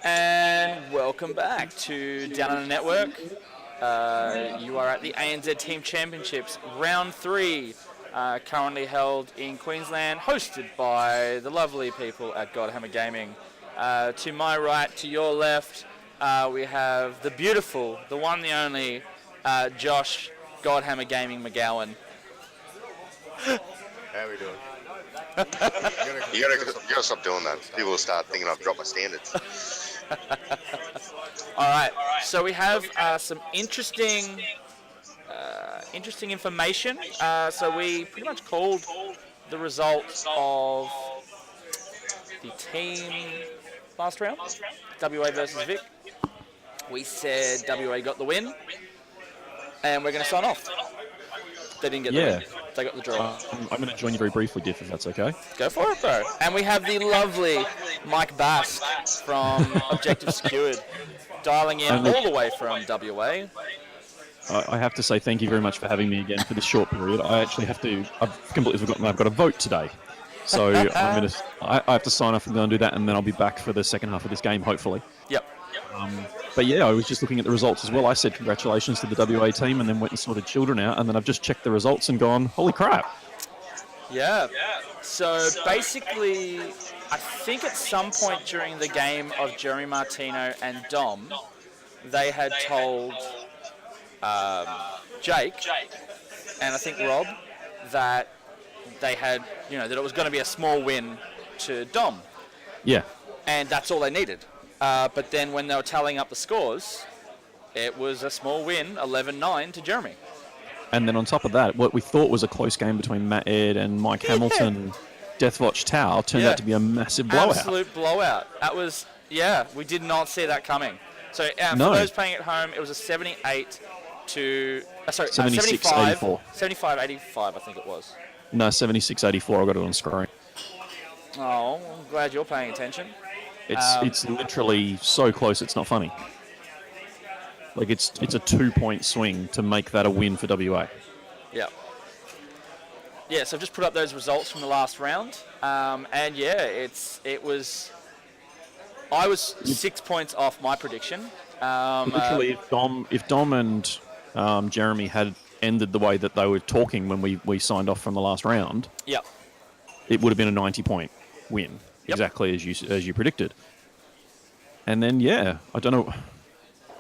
And welcome back to Down Under Network. You are at the ANZ Team Championships, round 3, currently held in Queensland, hosted by the lovely people at Godhammer Gaming. To my right, to your left, we have the beautiful, the one, the only, Josh Godhammer Gaming McGowan. How are we doing? You gotta stop doing that. People will start thinking I've dropped my standards. All right, so we have some interesting information. So we pretty much called the results of the team last round, WA versus Vic. We said WA got the win, and we're going to sign off. They didn't get the win. They got the draw. I'm going to join you very briefly, Diff, if that's okay. Go for it, bro. And we have the lovely Mike Bass from Objective Secured, dialing in all the way from WA. I have to say thank you very much for having me again for this short period. I've completely forgotten I've got a vote today. So I have to sign off and go and do that, and then I'll be back for the second half of this game, hopefully. Yep. But yeah, I was just looking at the results as well. I said congratulations to the WA team and then went and sorted children out, and then I've just checked the results and gone, holy crap. Yeah. So basically, I think at some point during the game of Jeremy Martino and Dom, they had told Jake and I think Rob that they had, that it was going to be a small win to Dom. Yeah. And that's all they needed. But then when they were tallying up the scores, it was a small win, 11-9 to Jeremy. And then on top of that, what we thought was a close game between Matt Ed and Mike Hamilton, Deathwatch Tau, turned out to be a massive blowout. Absolute blowout. That was, we did not see that coming. So for those playing at home, it was a 78 to, 75, 76-84. 75-85, I think it was. No, 76-84, I got it on screen. Oh, I'm glad you're paying attention. It's literally so close, it's not funny. Like, it's a 2-point swing to make that a win for WA. Yeah. Yeah, so I've just put up those results from the last round. I was 6 points off my prediction. Literally, if Dom and Jeremy had ended the way that they were talking when we signed off from the last round, it would have been a 90-point win, exactly as you predicted. And then, I don't know,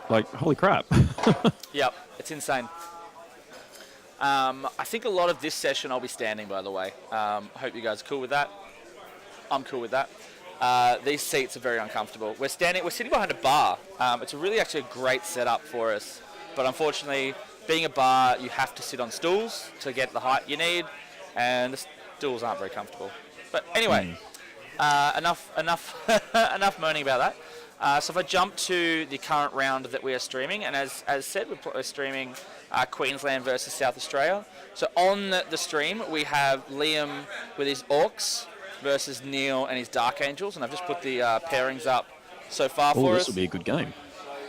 like, holy crap. Yep, it's insane. I think a lot of this session I'll be standing, by the way. Hope you guys are cool with that. I'm cool with that. These seats are very uncomfortable. We're sitting behind a bar. It's actually a great setup for us. But unfortunately, being a bar, you have to sit on stools to get the height you need, and the stools aren't very comfortable. But anyway, enough moaning about that. So if I jump to the current round that we are streaming, and as said, we're streaming Queensland versus South Australia. So on the stream, we have Liam with his Orcs versus Neil and his Dark Angels, and I've just put the pairings up so far for us. This will be a good game.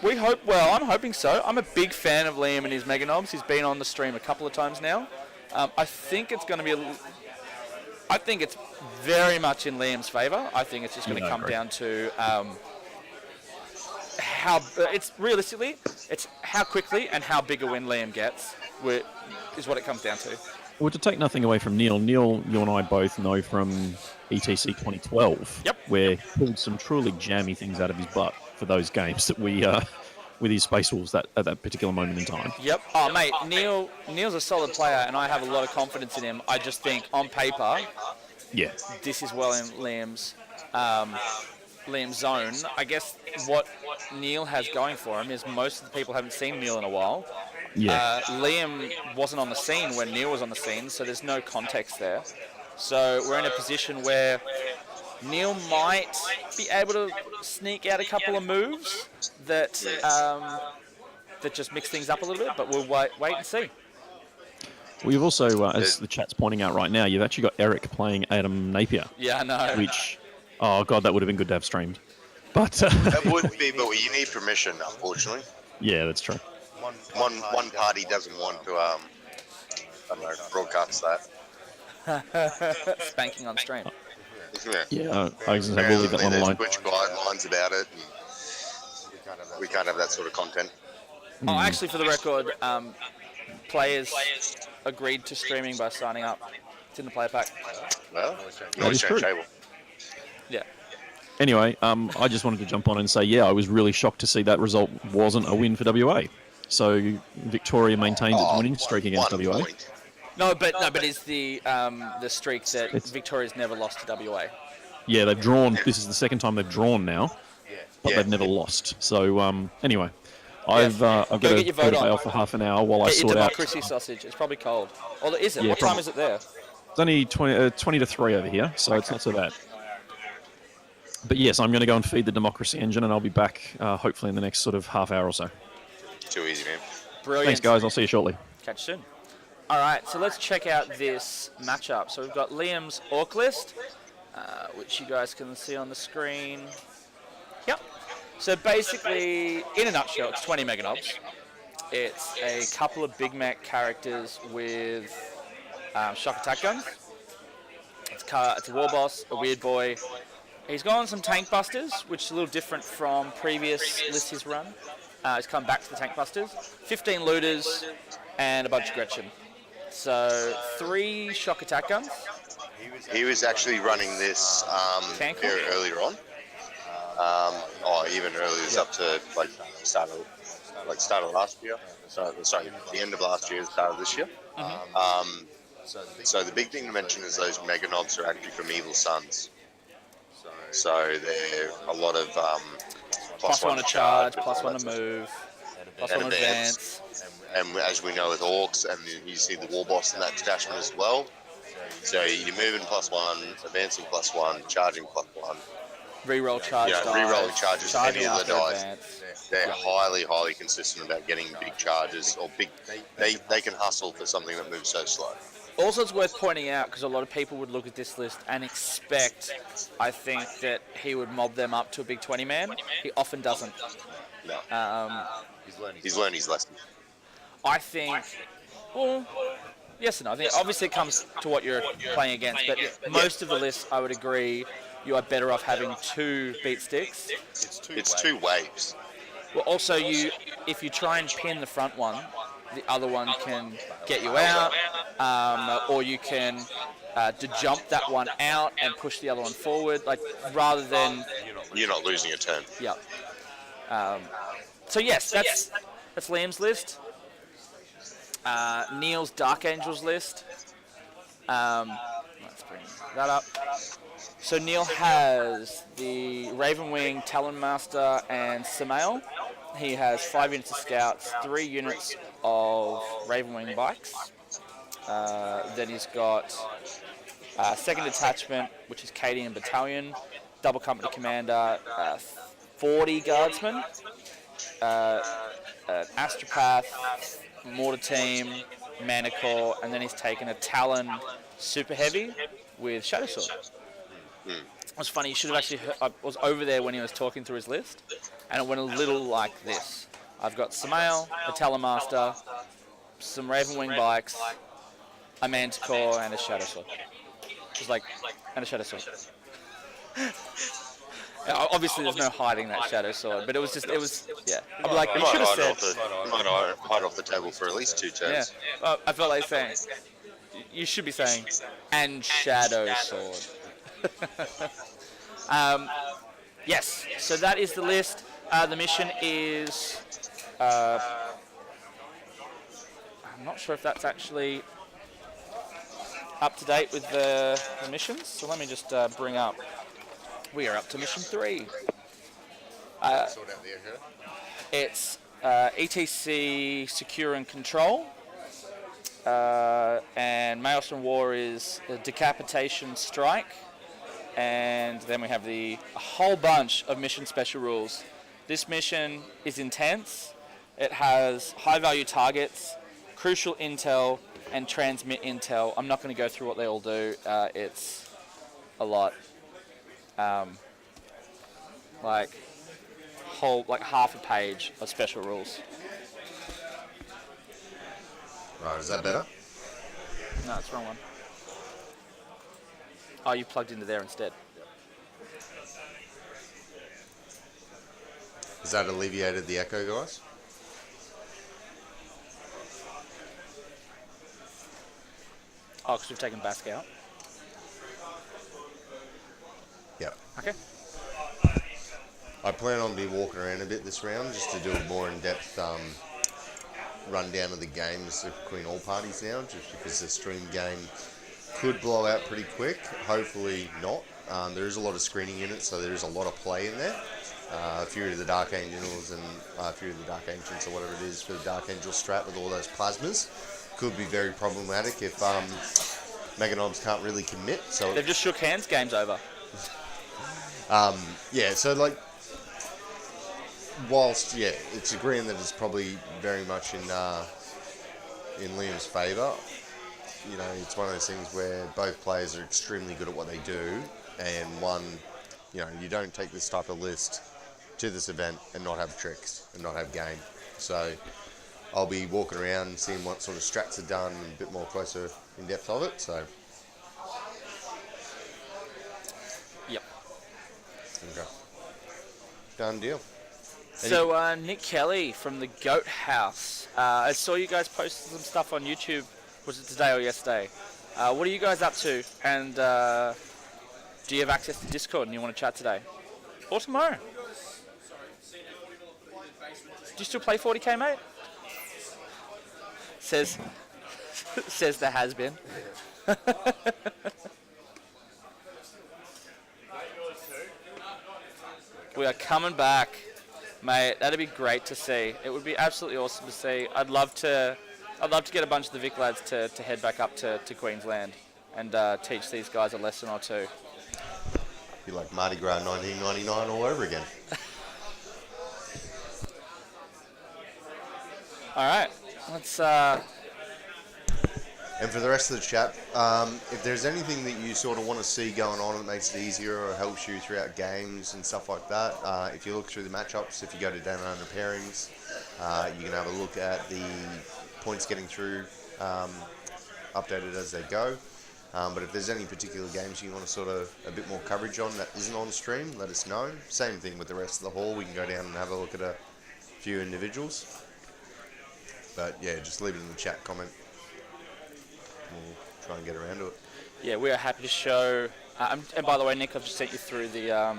We hope, I'm hoping so. I'm a big fan of Liam and his Mega Knobs. He's been on the stream a couple of times now. I think it's going to be I think it's very much in Liam's favour. I think it's just going to come down to it's how quickly and how big a win Liam gets is what it comes down to. Well, to take nothing away from Neil, you and I both know from ETC 2012, where he pulled some truly jammy things out of his butt for those games that we with his Space Wolves at that particular moment in time. Yep. Oh, mate, Neil's a solid player, and I have a lot of confidence in him. I just think on paper, this is well in Liam's zone. I guess what Neil has going for him is most of the people haven't seen Neil in a while. Liam wasn't on the scene when Neil was on the scene, so there's no context there. So we're in a position where Neil might be able to sneak out a couple of moves that just mix things up a little bit, but we'll wait and see. Well, you've also, as the chat's pointing out right now, you've actually got Eric playing Adam Napier. Yeah, I know. Which, oh God, that would have been good to have streamed. But that would be, but you need permission, unfortunately. Yeah, that's true. One party doesn't want to, broadcast that. Spanking on stream. Yeah, I was going to say, we'll leave that one alone. There's Twitch guidelines about it. we can't have that sort of content. Oh, actually, for the record, players agreed to streaming by signing up. It's in the player pack. Well, That is true. table. Yeah. Anyway, I just wanted to jump on and say, yeah, I was really shocked to see that result wasn't a win for WA. So Victoria maintains its winning streak against WA. Point. No, but it's the streak that Victoria's never lost to WA. Yeah, they've drawn. This is the second time they've drawn now, but they've never lost. So anyway, I've got to go bail for half an hour while I Get your sort out. democracy sausage. It's probably cold. Or is it? Yeah, What time is it there? It's only 20 to 3 over here, so it's not so bad. But yes, I'm going to go and feed the democracy engine, and I'll be back hopefully in the next sort of half hour or so. Too easy, man. Brilliant. Thanks, guys. I'll see you shortly. Catch you soon. All right, so let's check out this matchup. So we've got Liam's Orc list, which you guys can see on the screen. Yep. So basically, in a nutshell, it's 20 Mega Knobs. It's a couple of Big Mac characters with shock attack guns. It's a war boss, a weird boy. He's gone some tank busters, which is a little different from previous lists he's run. He's come back to the tank busters. 15 looters and a bunch of Gretchen. So 3 shock attack guns. He was actually running this very earlier on. Even earlier, it's up to start of last year. Sorry, the end of last year, start of this year. So the big thing to mention is those Mega Knobs are actually from Evil Sons. So they're a lot of plus 1 to charge, plus 1 to move, plus 1 to advance. And as we know with Orcs, and you see the War Boss in that detachment as well. So you're moving plus 1, advancing plus 1, charging plus 1. Reroll charge dice. Rerolling charges, any of the dice. Advance. They're highly consistent about getting big charges, or big. They can hustle for something that moves so slow. Also, it's worth pointing out, because a lot of people would look at this list and expect, I think, that he would mob them up to a big 20-man. He often doesn't. No. He's learned his lesson. I think, well, yes and no. I think obviously it comes to what you're playing against, but most of the lists, I would agree, you are better off having 2 beat sticks. It's 2 waves. Well, also, if you try and pin the front one, the other one can get you out, or you can jump that one out and push the other one forward, rather than... You're not losing a turn. Yeah. So yes, that's Liam's list. Neil's Dark Angels list. Let's bring that up. So Neil has the Ravenwing, Talonmaster, and Samael. He has 5 units of scouts, 3 units of Ravenwing bikes. Then he's got second detachment, which is Cadian Battalion, double company commander, 40 guardsmen, an Astropath, mortar team, mana core, and then he's taken a Talon super heavy with Shadow Sword. It was funny, you should have actually heard, I was over there when he was talking through his list, and it went a little like this. I've got Samael, a Talonmaster, some Ravenwing bikes, a Manticore, and a Shadow Sword. It was and a Shadow Sword. Obviously, there's no hiding that Shadow Sword, but it was, yeah. I'm like, you should have said... You might hide off the table for at least 2 turns. Yeah, I felt like saying, you should be saying, and Shadow Sword. Yes, so that is the list. The mission is... I'm not sure if that's actually up to date with the missions, so let me just bring up... We are up to mission 3. It's ETC Secure and Control, and Maelstrom War is a Decapitation Strike, and then we have a whole bunch of mission special rules. This mission is intense. It has high value targets, crucial intel, and transmit intel. I'm not going to go through what they all do. It's a lot. Half a page of special rules. Right, is that better? No, it's the wrong one. Oh, you plugged into there instead. Has that alleviated the echo, guys? Oh, because we've taken Basque out. Yep. Okay. I plan on be walking around a bit this round just to do a more in-depth rundown of the games between all parties now, just because the stream game could blow out pretty quick. Hopefully not. There is a lot of screening in it, so there is a lot of play in there. A few of the Dark Angels and a few of the Dark Ancients, or whatever it is, for the Dark Angel strat with all those plasmas could be very problematic if Meganobs can't really commit. So they've just shook hands. Game's over. Yeah, so like, whilst it's agreeing that it's probably very much in Liam's favour. You know, it's one of those things where both players are extremely good at what they do, and one, you know, you don't take this type of list to this event and not have tricks and not have game. So I'll be walking around seeing what sort of strats are done and a bit more closer in depth of it. So yep. Okay. Done deal. So Nick Kelly from the Goat House. I saw you guys posted some stuff on YouTube. Was it today or yesterday? What are you guys up to? And do you have access to Discord and you want to chat today? Or tomorrow? Do you still play 40k, mate? Says the has-been. We are coming back, mate. That'd be great to see. It would be absolutely awesome to see. I'd love to get a bunch of the Vic lads to head back up to Queensland and teach these guys a lesson or two. Be like Mardi Gras 1999 all over again. All right, let's. And for the rest of the chat, if there's anything that you sort of want to see going on that makes it easier or helps you throughout games and stuff like that, if you look through the matchups, if you go to Down Under Pairings, you can have a look at the points getting through, updated as they go. But if there's any particular games you want to sort of a bit more coverage on that isn't on stream, let us know. Same thing with the rest of the hall. We can go down and have a look at a few individuals. But yeah, just leave it in the chat comment. We'll try and get around to it. Yeah, we are happy to show. And by the way, Nick, I've just sent you through the.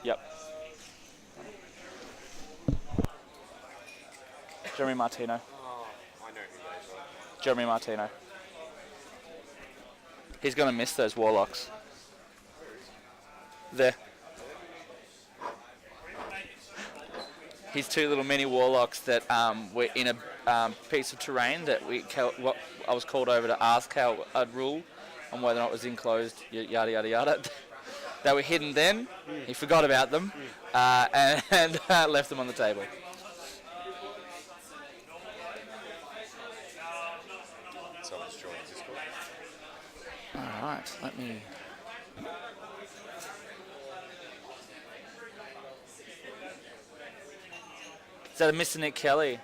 Yep. Jeremy Martino. Oh, I know who those are. Jeremy Martino. He's going to miss those Warlocks. There. His two little mini Warlocks that were in a piece of terrain that I was called over to ask how I'd rule on whether or not it was enclosed, yada, yada, yada. They were hidden then. He forgot about them and left them on the table. Someone's joined Discord. All right, let me... Is that a Mr. Nick Kelly?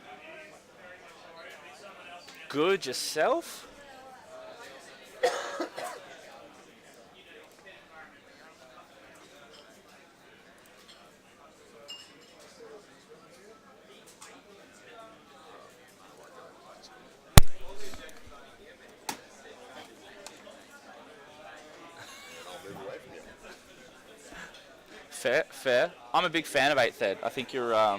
Good yourself? Fair, fair. I'm a big fan of 8th Ed. I think you're...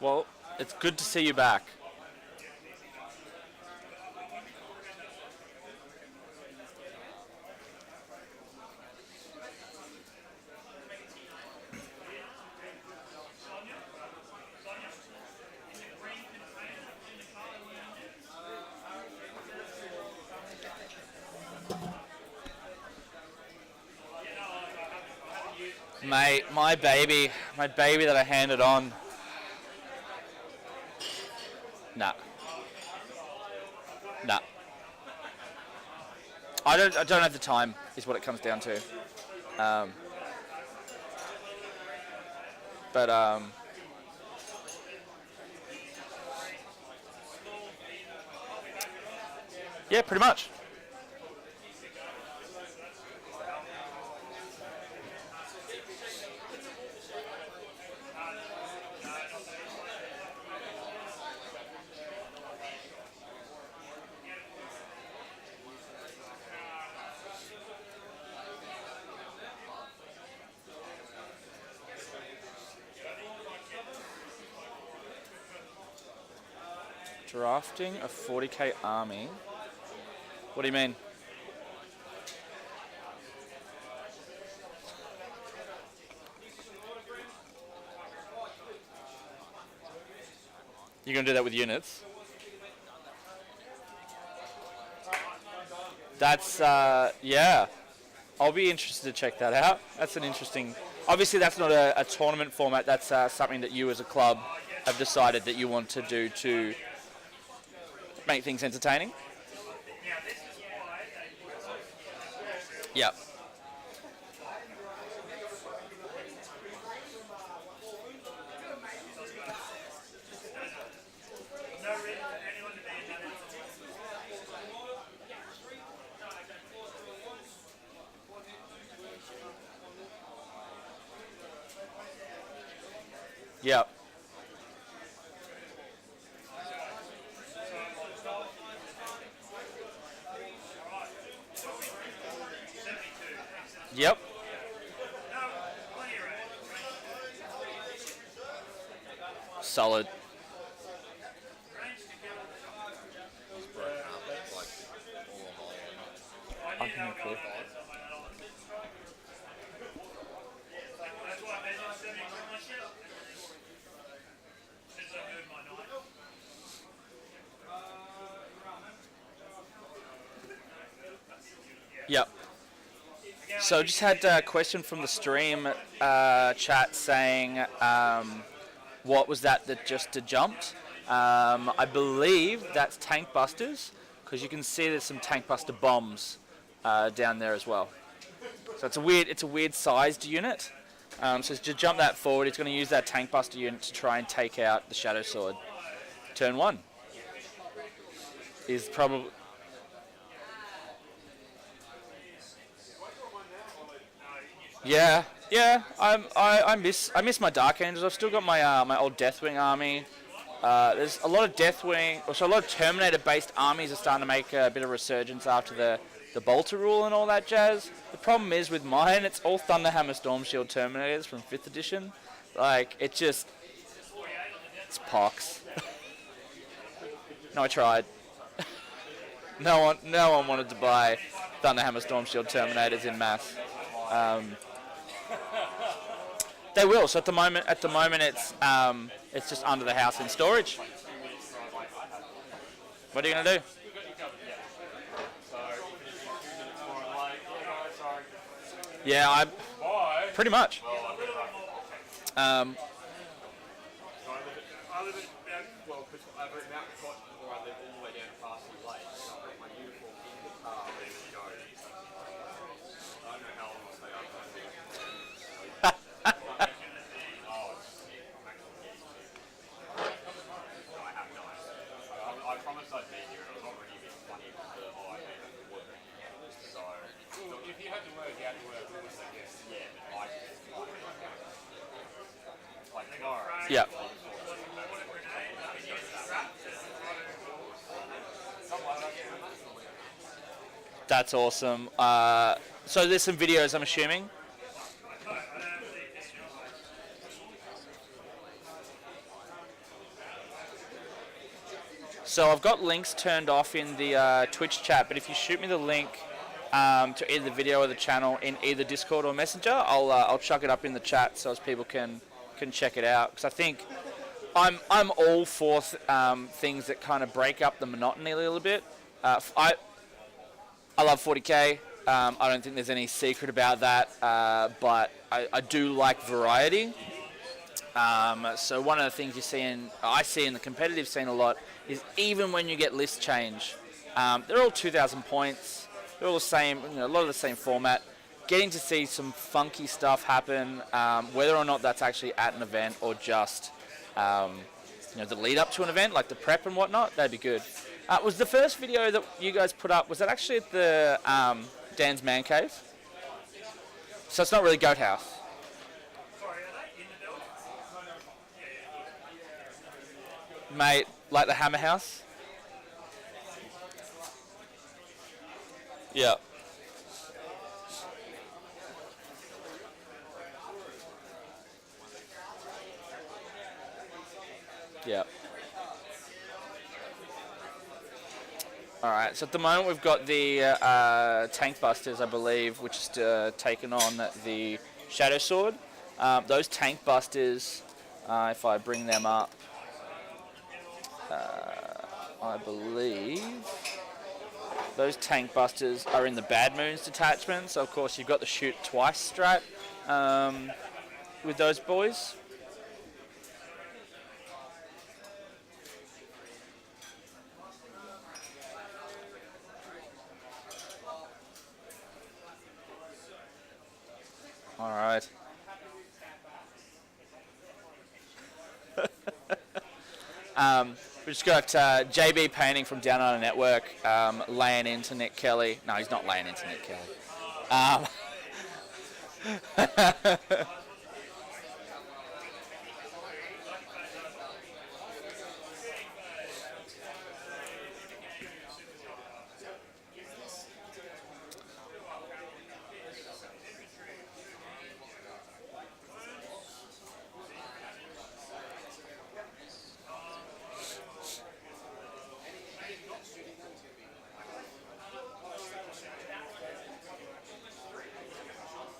Well, it's good to see you back. Mate, my baby that I handed on. Nah. I don't have the time, is what it comes down to. Yeah, pretty much. Drafting a 40k army. What do you mean? You're going to do that with units? That's, yeah. I'll be interested to check that out. That's an interesting... Obviously, that's not a tournament format. That's something that you as a club have decided that you want to do to make things entertaining. Yep. Yep. Yep. Solid. Yep. So just had a question from the stream chat saying, what was that just jumped? I believe that's tank busters, because you can see there's some tank buster bombs down there as well. So it's a weird sized unit. So to jump that forward, it's going to use that tank buster unit to try and take out the Shadow Sword. Turn 1 is probably... Yeah. I miss my Dark Angels. I've still got my my old Deathwing army. There's a lot of Deathwing, also a lot of Terminator-based armies are starting to make a bit of resurgence after the Bolter rule and all that jazz. The problem is with mine, it's all Thunderhammer Stormshield Terminators from 5th edition. Like, it's pox. No, I tried. No one wanted to buy Thunderhammer Stormshield Terminators in mass. They will. So at the moment, it's just under the house in storage. What are you gonna do? Yeah, pretty much. Yeah. That's awesome. So there's some videos, I'm assuming. So I've got links turned off in the Twitch chat, but if you shoot me the link to either the video or the channel in either Discord or Messenger, I'll chuck it up in the chat so as people can check it out. Because I think I'm all for things that kind of break up the monotony a little bit. I love 40k. I don't think there's any secret about that, but I do like variety. So one of the things I see in the competitive scene a lot is even when you get list change, they're all 2,000 points. They're all the same, a lot of the same format. Getting to see some funky stuff happen, whether or not that's actually at an event or just the lead up to an event, like the prep and whatnot, that'd be good. Was the first video that you guys put up, was that actually at the Dan's Man Cave? So it's not really Goat House. Mate, like the Hammer House? Yeah. Yeah. Alright, so at the moment we've got the Tank Busters, I believe, which is taken on the Shadow Sword. Those Tank Busters, if I bring them up, I believe those Tank Busters are in the Bad Moons detachment. So of course you've got the shoot twice strat with those boys. All right. We've just got JB Painting from Down Under Network laying into Nick Kelly. No, he's not laying into Nick Kelly.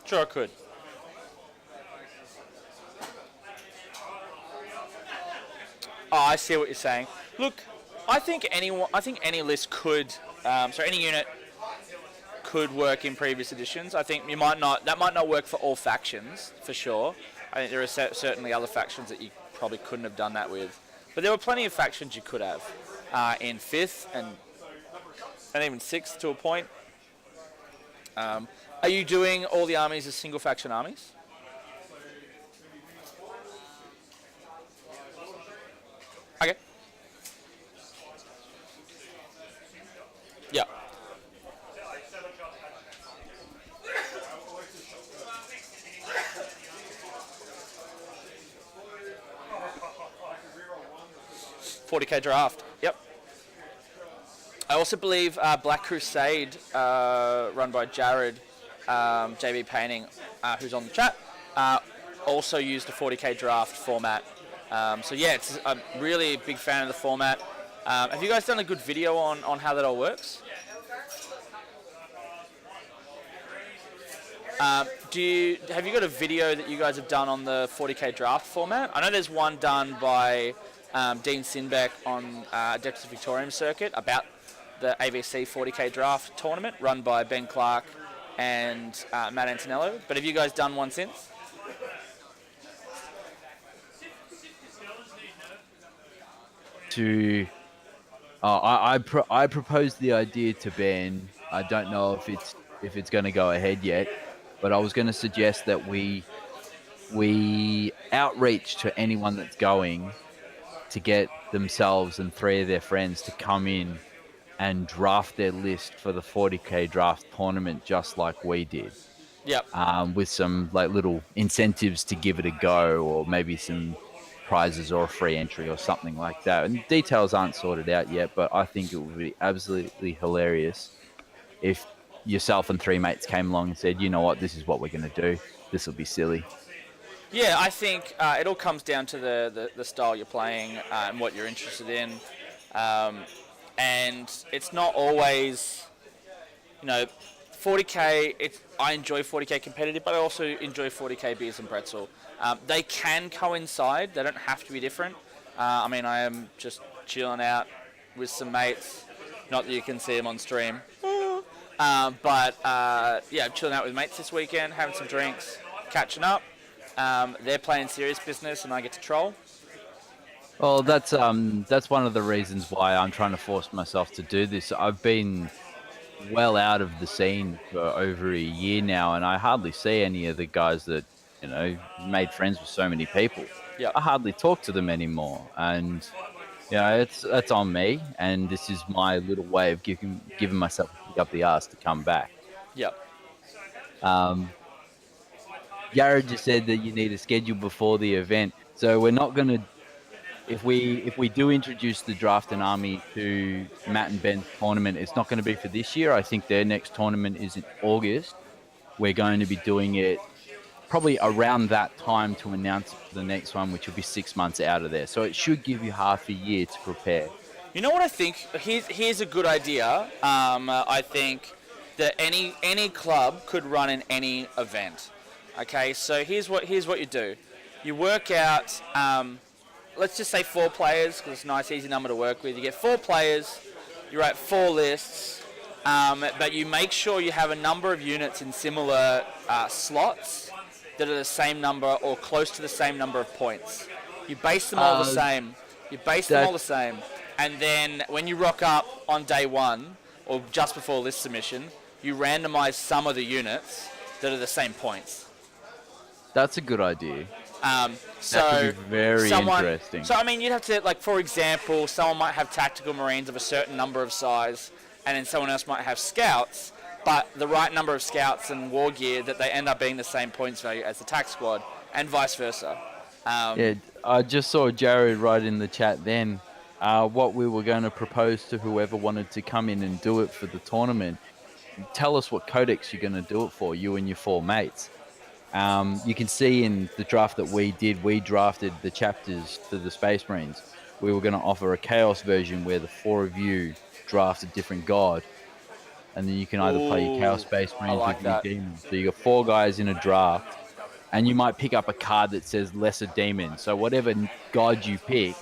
Sure, I could. Oh, I see what you're saying. Look, I think any list could, any unit could work in previous editions. I think that might not work for all factions, for sure. I think there are certainly other factions that you probably couldn't have done that with. But there were plenty of factions you could have in 5th and even 6th to a point. Are you doing all the armies as single faction armies? Okay. Yeah. $40K draft. Yep. I also believe Black Crusade, run by Jared, JB Painting, who's on the chat, also used a 40K draft format. So yeah, I'm really a big fan of the format. Have you guys done a good video on how that all works? Have you got a video that you guys have done on the 40K draft format? I know there's one done by Dean Sinbeck on Adeptus Victorium circuit about the AVC 40K draft tournament run by Ben Clark and Matt Antonello. But have you guys done one since? I proposed the idea to Ben. I don't know if it's going to go ahead yet, but I was going to suggest that we outreach to anyone that's going to get themselves and 3 of their friends to come in and draft their list for the 40K draft tournament, just like we did. Yep. With some like little incentives to give it a go, or maybe some prizes or a free entry or something like that. And details aren't sorted out yet, but I think it would be absolutely hilarious if yourself and 3 mates came along and said, you know what, this is what we're going to do. This will be silly. Yeah, I think it all comes down to the style you're playing and what you're interested in. And it's not always, 40K, I enjoy 40K competitive, but I also enjoy 40K beers and pretzel. They can coincide. They don't have to be different. I am just chilling out with some mates. Not that you can see them on stream. But I'm chilling out with mates this weekend, having some drinks, catching up. They're playing serious business, and I get to troll. Well, that's one of the reasons why I'm trying to force myself to do this. I've been well out of the scene for over a year now, and I hardly see any of the guys that made friends with so many people. Yeah. I hardly talk to them anymore, and it's on me. And this is my little way of giving myself a kick up the arse to come back. Yep. Jared just said that you need a schedule before the event, so we're not going to. If we do introduce the Draft and Army to Matt and Ben's tournament, it's not going to be for this year. I think their next tournament is in August. We're going to be doing it probably around that time to announce the next one, which will be 6 months out of there. So it should give you half a year to prepare. You know what I think? Here's a good idea. I think that any club could run in any event. Okay, so here's what you do. You work out. Let's just say 4 players, because it's a nice, easy number to work with. You get 4 players, you write 4 lists, but you make sure you have a number of units in similar slots that are the same number or close to the same number of points. You base them all the same. And then when you rock up on day 1, or just before list submission, you randomize some of the units that are the same points. That's a good idea. So that could be very interesting. So, I mean, you'd have to, like, for example, someone might have tactical marines of a certain number of size, and then someone else might have scouts, but the right number of scouts and war gear that they end up being the same points value as the tac squad, and vice versa. I just saw Jared write in the chat then what we were going to propose to whoever wanted to come in and do it for the tournament. Tell us what codex you're going to do it for, you and your 4 mates. You can see in the draft that we did, we drafted the chapters to the Space Marines. We were going to offer a Chaos version where the 4 of you draft a different god. And then you can either play your Chaos Space Marines with your demons. So you got 4 guys in a draft, and you might pick up a card that says Lesser Demon. So whatever god you pick,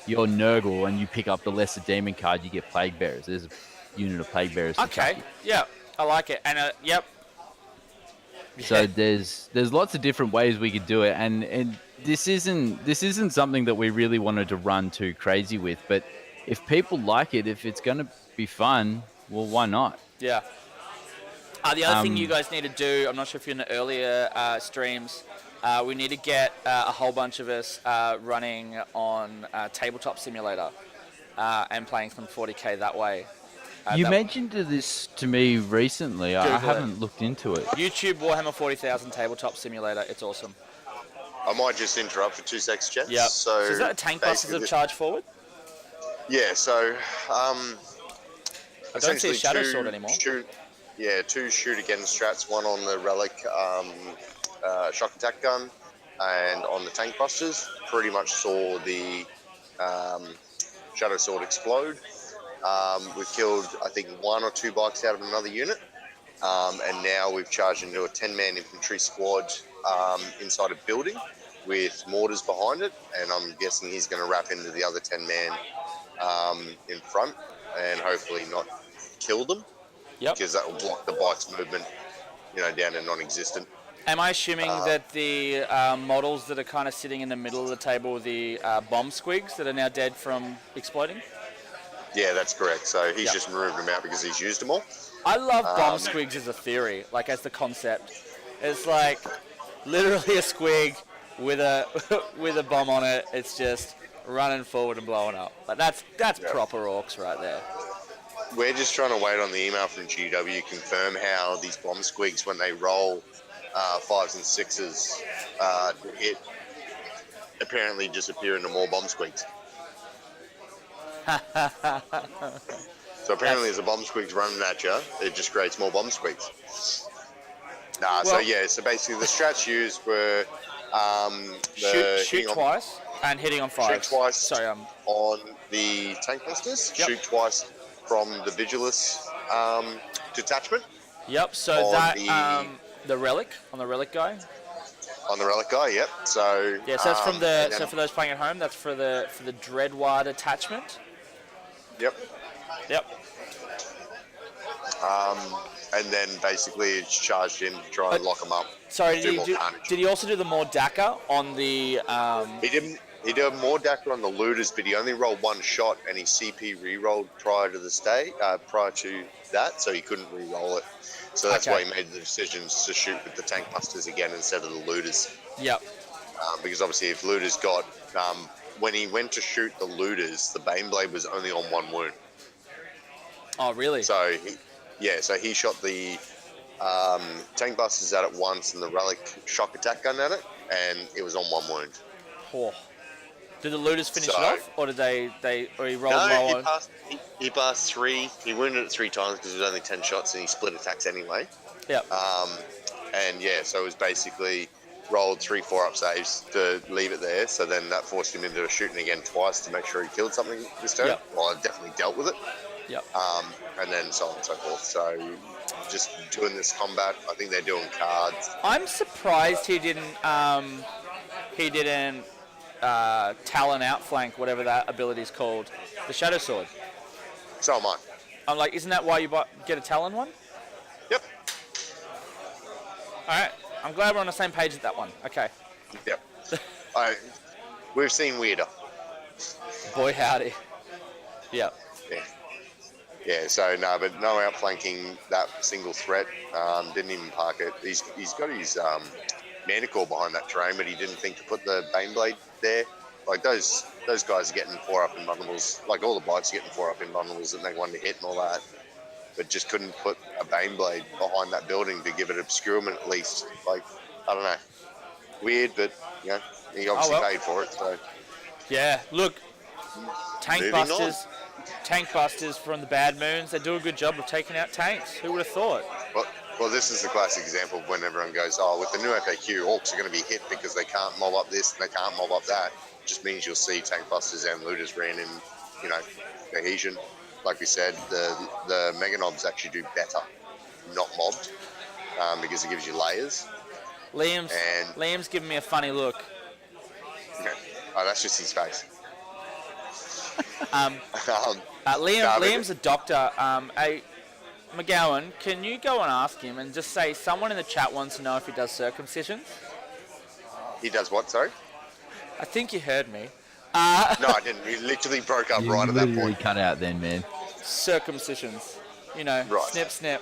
you're Nurgle, and you pick up the Lesser Demon card, you get Plague Bearers. There's a unit of Plague Bearers. Okay, yeah, I like it. And, yep. So there's lots of different ways we could do it, and this isn't something that we really wanted to run too crazy with. But if people like it, if it's going to be fun, well, why not? Yeah. The other thing you guys need to do, I'm not sure if you're in the earlier streams, we need to get a whole bunch of us running on Tabletop Simulator and playing some 40k that way. You mentioned this to me recently. I haven't looked into it. YouTube Warhammer 40,000 Tabletop Simulator. It's awesome. I might just interrupt for 2 seconds, gents. Yep. So is that a tank busters of charge forward? Yeah, so I don't see a shadow sword anymore. 2 shoot against strats, 1 on the relic shock attack gun and on the tank busters. Pretty much saw the shadow sword explode. We've killed, I think, 1 or 2 bikes out of another unit, and now we've charged into a 10-man infantry squad inside a building with mortars behind it, and I'm guessing he's going to wrap into the other 10-man in front and hopefully not kill them, because that will block the bike's movement, down to non-existent. Am I assuming that the models that are kind of sitting in the middle of the table are the bomb squigs that are now dead from exploding? Yeah, that's correct. So he's just removed them out because he's used them all. I love bomb squigs as a theory, like as the concept. It's like literally a squig with a bomb on it. It's just running forward and blowing up. Like that's proper orcs right there. We're just trying to wait on the email from GW confirm how these bomb squigs, when they roll 5s and 6s to hit, apparently disappear into more bomb squigs. So apparently there's a bomb squigs running at you, it just creates more bomb squigs. So basically the strats used were shoot twice and hitting on 5. Shoot twice on the tank busters, shoot twice from the Vigilus detachment. Yep, so that the relic, on the relic guy. On the relic guy, yep. So yeah, so that's from the for those playing at home, that's for the Dreadward attachment. Yep. And then basically it's charged in to try and lock them up. Sorry, do more carnage. did he also do the more DACA on the... He did more DACA on the looters, but he only rolled one shot, and his CP re-rolled prior to that, so he couldn't re-roll it. So that's why he made the decisions to shoot with the tank busters again instead of the looters. Yep. Because obviously if looters got... when he went to shoot the looters, the Baneblade was only on one wound. Oh, really? So he shot the tank busters at it once and the relic shock attack gun at it, and it was on one wound. Oh. Did the looters finish it off, or did or he rolled low? No, he passed 3. He wounded it 3 times because it was only 10 shots, and he split attacks anyway. Yep. So it was basically rolled 3 4-up saves to leave it there. So then that forced him into shooting again twice to make sure he killed something this turn. Yep. Well, I definitely dealt with it. Yep. And then so on and so forth. So just doing this combat, I think they're doing cards. I'm surprised he didn't Talon outflank, whatever that ability's called, the Shadow Sword. So am I. I'm like, isn't that why you get a Talon one? Yep. All right. I'm glad we're on the same page with that one. Okay. Yep. We've seen weirder. Boy, howdy. Yep. Yeah, so but no outflanking that single threat. Didn't even park it. He's got his Manticore behind that terrain, but he didn't think to put the Baneblade there. Like those guys are getting 4-up in vulnerables. Like all the bites are getting 4-up in vulnerables that make 1 to hit and all that. But just couldn't put a Baneblade behind that building to give it obscurement at least. Like, I don't know. Weird, but he obviously paid for it. So yeah, look, tank busters from the Bad Moons, they do a good job of taking out tanks. Who would have thought? Well, this is the classic example of when everyone goes, with the new FAQ, Orcs are going to be hit because they can't mob up this and they can't mob up that. It just means you'll see tank busters and looters ran in, cohesion. Like we said, the Mega Knobs actually do better, not mobbed, because it gives you layers. Liam's giving me a funny look. Okay. Oh, that's just his face. Liam's a doctor. McGowan, can you go and ask him and just say someone in the chat wants to know if he does circumcision? He does what, sorry? I think you heard me. No, I didn't. He literally broke up right at that point. You cut out then, man. Circumcisions. Right. Snip, snip.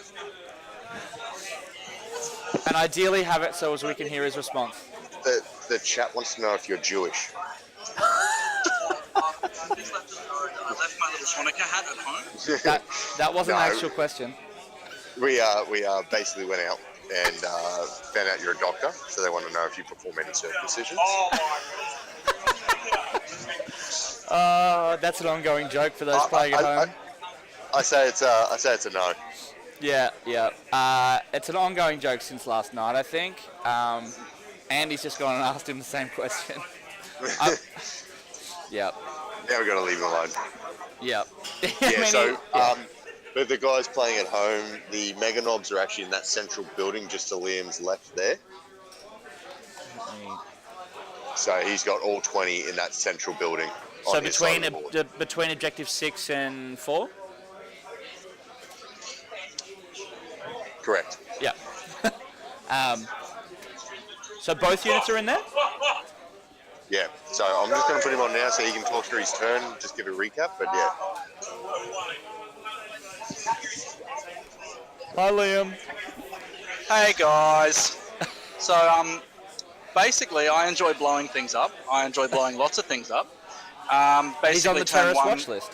And ideally have it so as we can hear his response. The chat wants to know if you're Jewish. Left my little Hanukkah hat at home. That wasn't an actual question. We basically went out and found out you're a doctor, so they want to know if you perform any circumcisions. That's an ongoing joke for those playing at home. I say it's a no. Yeah. It's an ongoing joke since last night, I think. Andy's just gone and asked him the same question. Yep. Now we've got to leave him alone. Yep. But the guys playing at home, the Mega Knobs are actually in that central building just to Liam's left there. So he's got all 20 in that central building. So between objective 6 and 4? Correct. Yeah. So both units are in there? Yeah. So I'm just going to put him on now so he can talk through his turn, just give a recap, but yeah. Hi, Liam. Hey, guys. So, basically, I enjoy blowing things up. I enjoy blowing lots of things up. Basically, he's on the terrorist watch list.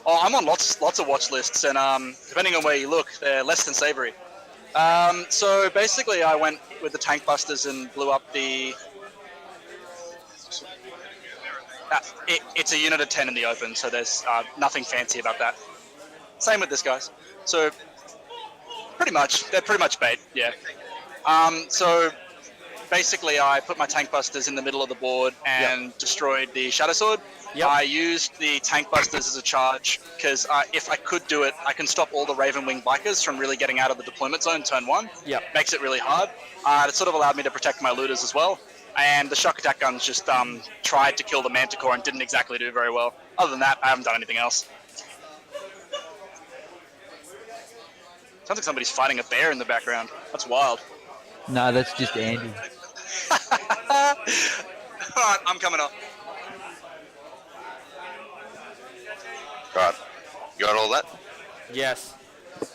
Oh, I'm on lots of watch lists, and depending on where you look, they're less than savoury. So basically, I went with the tank busters and blew up the. It's a unit of 10 in the open, so there's nothing fancy about that. Same with this, guys. So they're pretty much bait, yeah. So basically, I put my tank busters in the middle of the board and destroyed the Shadow Sword. Yep. I used the tank busters as a charge because if I could do it, I can stop all the Ravenwing bikers from really getting out of the deployment zone turn 1. Yep. Makes it really hard. It sort of allowed me to protect my looters as well. And the shock attack guns just tried to kill the Manticore and didn't exactly do very well. Other than that, I haven't done anything else. Sounds like somebody's fighting a bear in the background. That's wild. No, that's just Andy. All right, I'm coming up. All right. You got all that? Yes.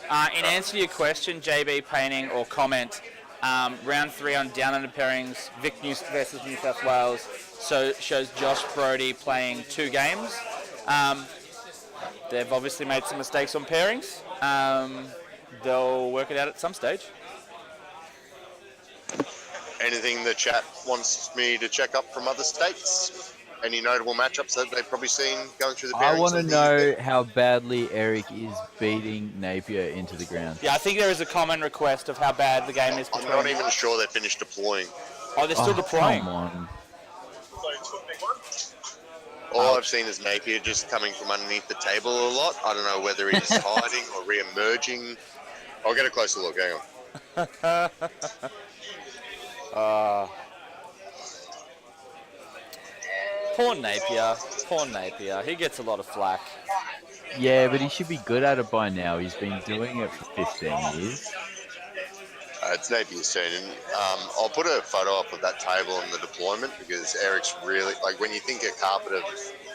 In answer to your question, JB painting or comment, round 3 on Down Under Pairings, Vic News versus New South Wales, so shows Josh Brody playing 2 games. They've obviously made some mistakes on pairings. They'll work it out at some stage. Anything the chat wants me to check up from other states? Any notable matchups that they've probably seen going through the pairings? I want to know how badly Eric is beating Napier into the ground. Yeah, I think there is a common request of how bad the game is. I'm not even sure they finished deploying. Oh, they're still deploying. Come on. All I've seen is Napier just coming from underneath the table a lot. I don't know whether he's hiding or re-emerging. I'll get a closer look. Hang on. Poor Napier. He gets a lot of flack. Yeah, but he should be good at it by now. He's been doing it for 15 years. It's Napier's turn, and I'll put a photo up of that table on the deployment because Eric's really, like, when you think a carpet of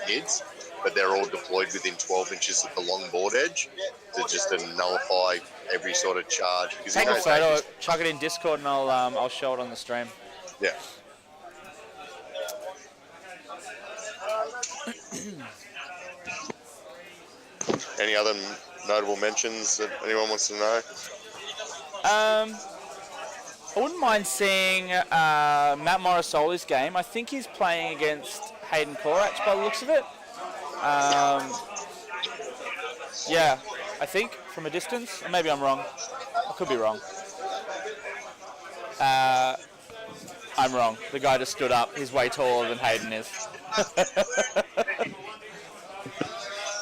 mids, but they're all deployed within 12 inches of the long board edge to nullify every sort of charge. Because take a photo, chuck it in Discord, and I'll show it on the stream. Yeah. Any other notable mentions that anyone wants to know? I wouldn't mind seeing Matt Morrisoli's game. I think he's playing against Hayden Korach by the looks of it. Yeah, I think from a distance. Or maybe I'm wrong. I could be wrong. I'm wrong. The guy just stood up. He's way taller than Hayden is.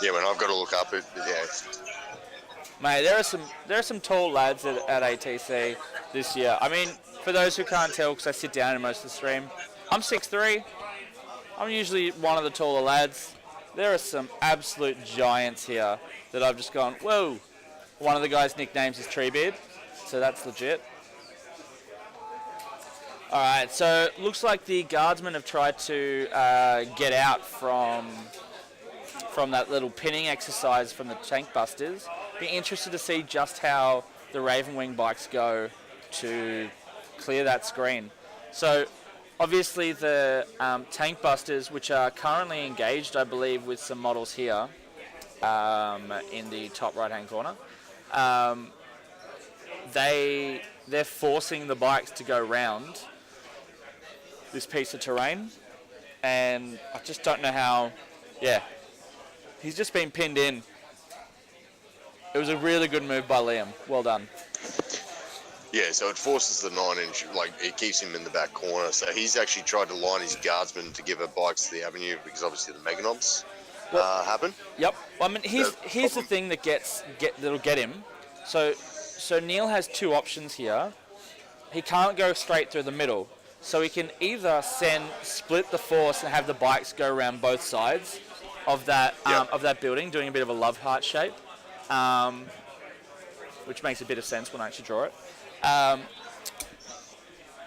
Yeah, when I've got to look up it, yeah. Mate, there are some tall lads at ATC this year. I mean, for those who can't tell, because I sit down in most of the stream, I'm 6'3". I'm usually one of the taller lads. There are some absolute giants here that I've just gone, whoa. One of the guys' nicknames is Treebeard, so that's legit. All right, so looks like the guardsmen have tried to get out from that little pinning exercise from the tank busters. Be interested to see just how the Raven Wing bikes go to clear that screen. So obviously the tank busters, which are currently engaged, I believe, with some models here in the top right-hand corner, they're forcing the bikes to go round this piece of terrain, and I just don't know how. Yeah, he's just been pinned in. It was a really good move by Liam. Well done. Yeah, so it forces the 9-inch, like, it keeps him in the back corner. So he's actually tried to line his guardsmen to give her bikes to the avenue because obviously the Meganobs happen. Yep. Well, I mean, here's the thing that that'll get him. So Neil has 2 options here. He can't go straight through the middle. So he can either split the force and have the bikes go around both sides of that building, doing a bit of a love heart shape, which makes a bit of sense when I actually draw it.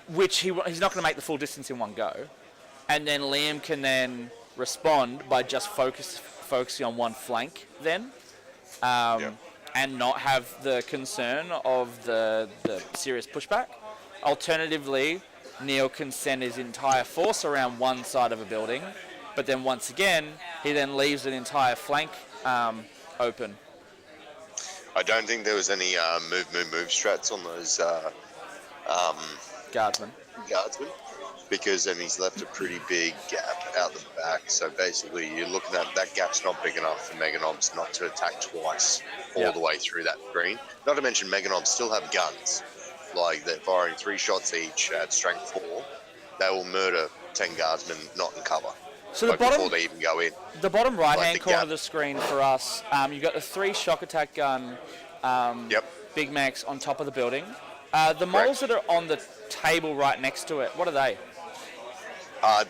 Which he's not going to make the full distance in one go, and then Liam can then respond by just focusing on one flank then, and not have the concern of the serious pushback. Alternatively, Neil can send his entire force around one side of a building, but then once again, he then leaves an entire flank open. I don't think there was any move strats on those Guardsmen. Because then he's left a pretty big gap out the back. So basically, you're looking at that gap's not big enough for Meganobs not to attack twice all the way through that green. Not to mention Meganobs still have guns. Like, they're firing 3 shots each at strength 4. They will murder 10 guardsmen not in cover. So before they even go in. The bottom right-hand corner of the screen for us, you've got the 3 shock attack gun Big Macs on top of the building. The models that are on the table right next to it, what are they?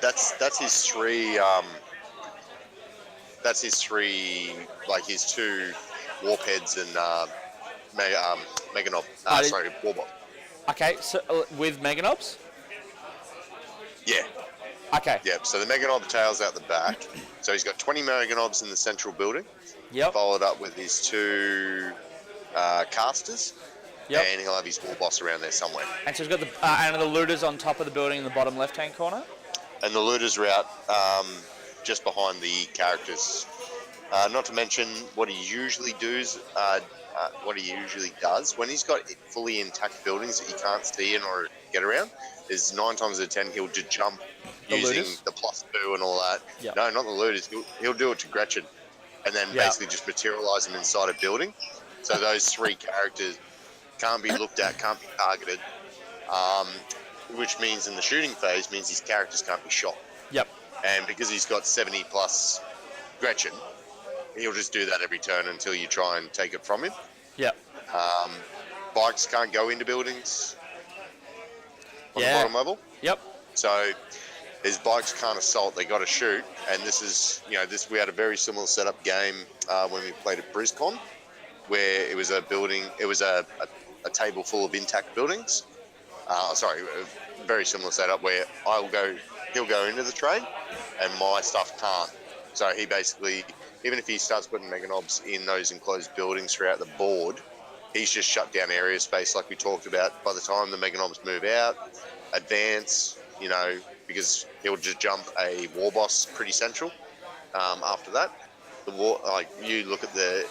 That's his 3. That's his 3, like his 2 warp heads and Mega Knob. Sorry, Warbot. Okay, so with Mega Knobs? Yeah. Okay. Yep. So the Mega Knob tail's out the back. So he's got 20 Mega Knobs in the central building. Yep. Followed up with his 2 casters. Yep. And he'll have his War Boss around there somewhere. And so he's got the looters on top of the building in the bottom left-hand corner? And the looters are out just behind the characters. Not to mention what he usually does. When he's got fully intact buildings that you can't see in or get around, is 9 times out of 10 he'll just jump using the +2 and all that. Yep. No, not the looters. He'll do it to Gretchen, and then basically just materialize them inside a building. So those 3 characters can't be looked at, can't be targeted, which means in the shooting phase means his characters can't be shot. Yep. And because he's got 70 plus Gretchen, he'll just do that every turn until you try and take it from him. Yep. Bikes can't go into buildings on the bottom level. Yep. So his bikes can't assault; they got to shoot. And this is, we had a very similar setup game when we played at BrisCon, where it was a building. It was a table full of intact buildings. A very similar setup where he'll go into the train, and my stuff can't. So he basically, even if he starts putting Mega Knobs in those enclosed buildings throughout the board, he's just shut down area space like we talked about. By the time the Mega Knobs move out, advance, because he'll just jump a War Boss pretty central. After that, you look at the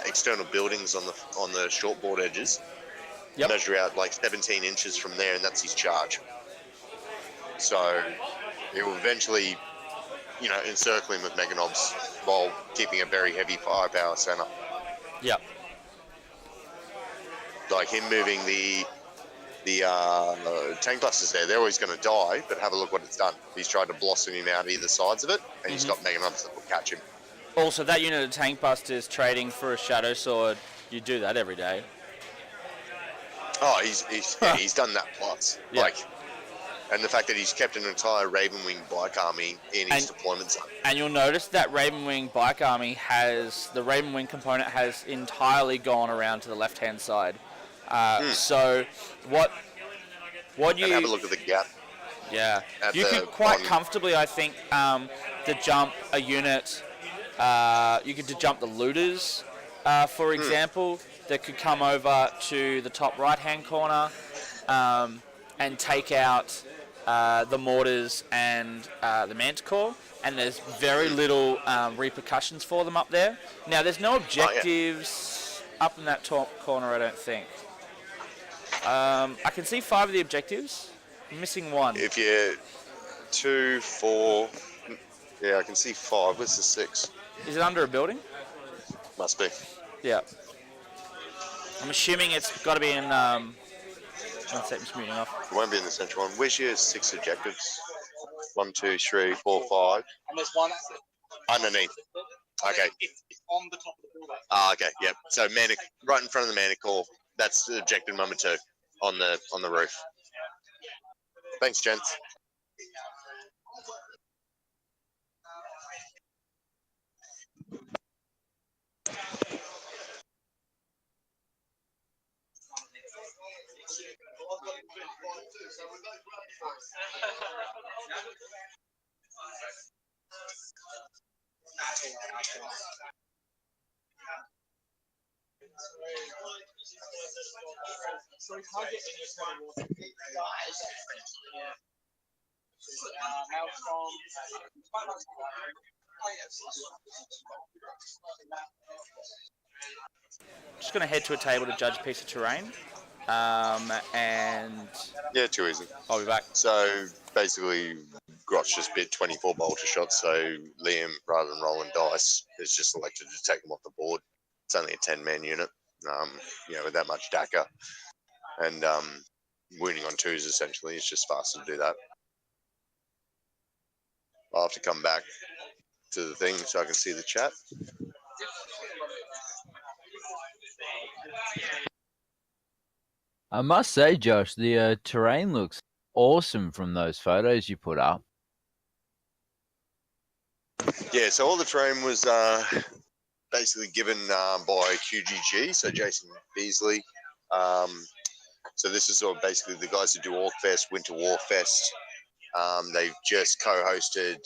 external buildings on the shortboard edges, measure out like 17 inches from there, and that's his charge. So he will eventually, encircle him with Mega Knobs while keeping a very heavy firepower center. Yep. Like him moving the tank busters there, they're always going to die, but have a look what it's done. He's tried to blossom him out either sides of it, and he's got Mega Knobs that will catch him. Also, that unit of tank busters trading for a Shadow Sword, you do that every day. Oh, he's done that plus. Yeah. And the fact that he's kept an entire Ravenwing bike army in his deployment zone. And you'll notice that Ravenwing bike army the Ravenwing component has entirely gone around to the left-hand side. So what you... And have a look at the gap. Yeah. You could quite comfortably, I think, to jump a unit, you could jump the looters, for example, that could come over to the top right-hand corner and take out the mortars and the Manticore, and there's very little repercussions for them up there. Now, there's no objectives up in that top corner, I don't think. I can see 5 of the objectives. I'm missing 1. If you're 2, 4, I can see 5. Where's the 6? Is it under a building? Must be. Yeah. I'm assuming it's got to be in... One sec, I'm just muting off. It won't be in the central one. Where's your 6 objectives? 1, 2, 3, 4, 5. And there's one underneath. Okay. It's on the top of the building. Okay. Yep. So right in front of the Manticore. That's objective number 2 on the roof. Thanks, gents. Just going to head to a table to judge a piece of terrain. And... Yeah, too easy. I'll be back. So, basically, Grotch just bid 24 bolter shots, so Liam, rather than rolling dice, has just elected to take them off the board. It's only a 10-man unit, with that much DACA. And wounding on 2s, essentially, it's just faster to do that. I'll have to come back to the thing so I can see the chat. I must say, Josh, the terrain looks awesome from those photos you put up. Yeah, so all the terrain was basically given by QGG, so Jason Beasley. So this is sort of basically the guys who do Orkfest, Winter Warfest. They've just co-hosted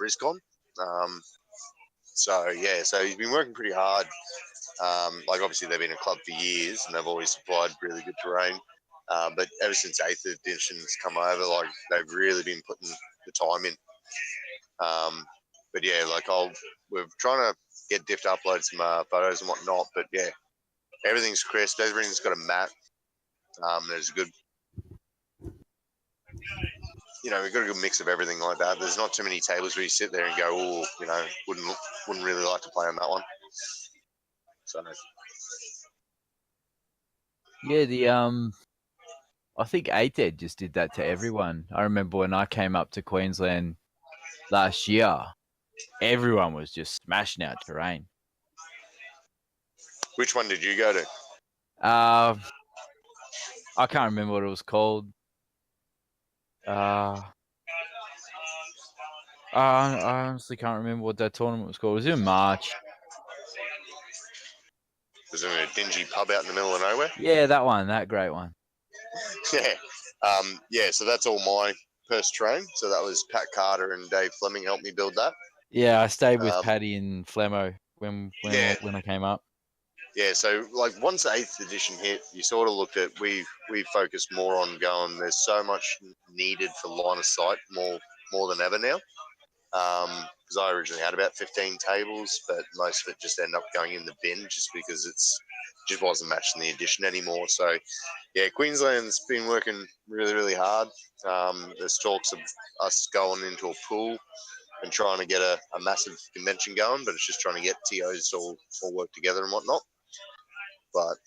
BrizCon. So he's been working pretty hard. Like obviously they've been a club for years and they've always supplied really good terrain. But ever since 8th edition's come over, like they've really been putting the time in. But yeah, like we're trying to get Diff to upload some photos and whatnot. But yeah, everything's crisp. Everything's got a mat. There's a good, we've got a good mix of everything like that. There's not too many tables where you sit there and go, oh, wouldn't really like to play on that one. So yeah, I think 8th Ed just did that to everyone. I remember when I came up to Queensland last year, everyone was just smashing out terrain. Which one did you go to? I can't remember what it was called. I honestly can't remember what that tournament was called. It was in March. Was it in a dingy pub out in the middle of nowhere? Yeah, that great one. Yeah. So that's all my purse train. So that was Pat Carter and Dave Fleming helped me build that. Yeah, I stayed with Paddy and Flemmo when I came up. Yeah, so like once the 8th edition hit, you sort of looked at we focused more on going. There's so much needed for line of sight more than ever now. Because I originally had about 15 tables, but most of it just ended up going in the bin just because just wasn't matching the edition anymore. So yeah, Queensland's been working really, really hard. There's talks of us going into a pool and trying to get a massive convention going, but it's just trying to get TOs all work together and whatnot. But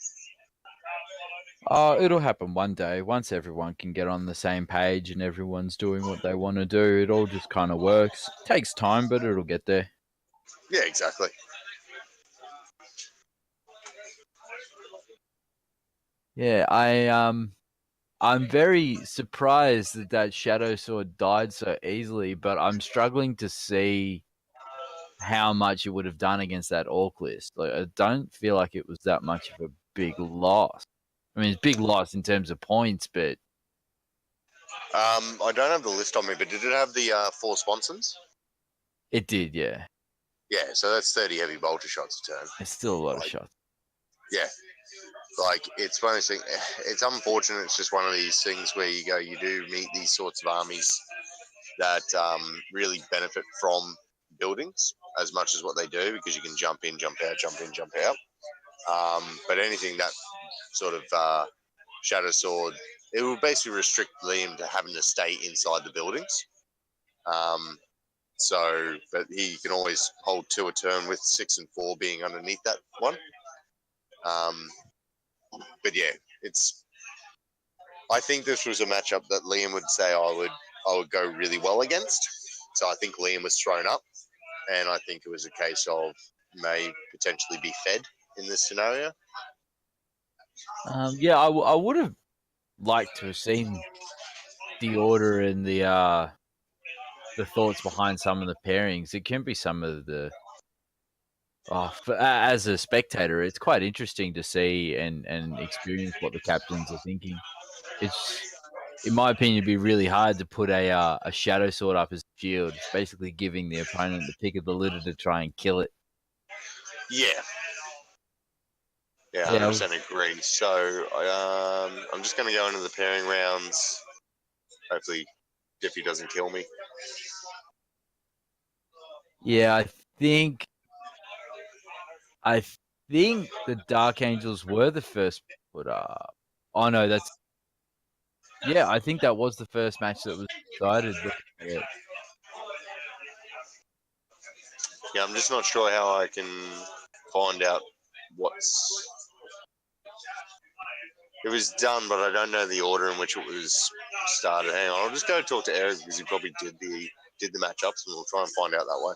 it'll happen one day. Once everyone can get on the same page and everyone's doing what they want to do, it all just kind of works. It takes time, but it'll get there. Yeah, exactly. Yeah, I'm very surprised that Shadow Sword died so easily, but I'm struggling to see how much it would have done against that Orc list. Like, I don't feel like it was that much of a big loss. I mean, it's a big loss in terms of points, but I don't have the list on me, but did it have the 4 sponsons? it did, yeah. Yeah, so that's 30 heavy bolter shots a turn. It's still a lot of shots. Yeah, like it's one of those things. It's unfortunate. It's just one of these things where you do meet these sorts of armies that really benefit from buildings as much as what they do, because you can jump in, jump out, jump in, jump out. But anything that sort of Shadow Sword, it will basically restrict Liam to having to stay inside the buildings. But he can always hold 2 a turn with 6 and 4 being underneath that one. But yeah, I think this was a matchup that Liam would say I would go really well against. So I think Liam was thrown up, and I think it was a case of may potentially be fed in this scenario. Yeah, I would have liked to have seen the order and the thoughts behind some of the pairings. It can be some of the. As a spectator, it's quite interesting to see and experience what the captains are thinking. It's, in my opinion, it'd be really hard to put a Shadow Sword up as a shield. It's basically giving the opponent the pick of the litter to try and kill it. Yeah. Yeah, 100% agree. So I'm just going to go into the pairing rounds. Hopefully Diffie doesn't kill me. Yeah, I think the Dark Angels were the first put up. Oh no, I think that was the first match that was decided. Yeah, I'm just not sure how I can find out it was done, but I don't know the order in which it was started. Hang on, I'll just go talk to Eric because he probably did the matchups, and we'll try and find out that way.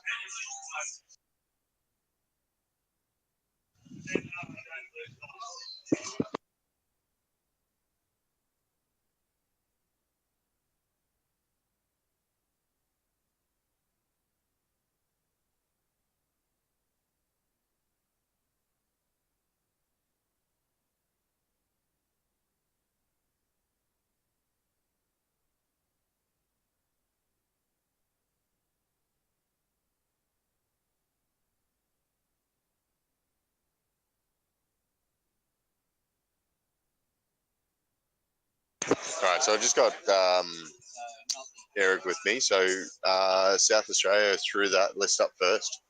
All right, so I just got Eric with me. So South Australia threw that list up first,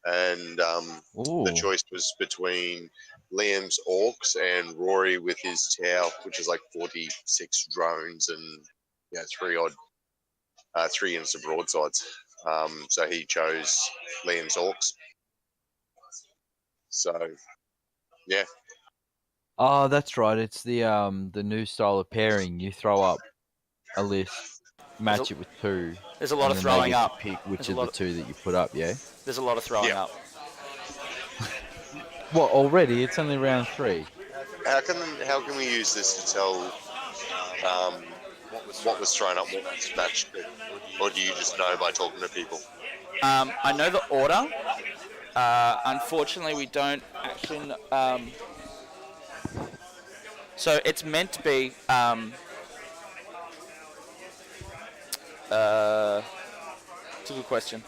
and the choice was between Liam's Orcs and Rory with his Tau, which is like 46 drones and 3 units of broadsides. So he chose Liam's Orcs. So, yeah. Oh, that's right. It's the new style of pairing. You throw up a list, match it with 2. There's a lot of and then they throwing get to up. pick which There's of the 2 that you put up. Yeah. There's a lot of throwing up. What already? It's only round 3. How can we use this to tell what was thrown up, what was matched, or do you just know by talking to people? I know the order. Unfortunately, we don't actually. So it's meant to be. It's a good question.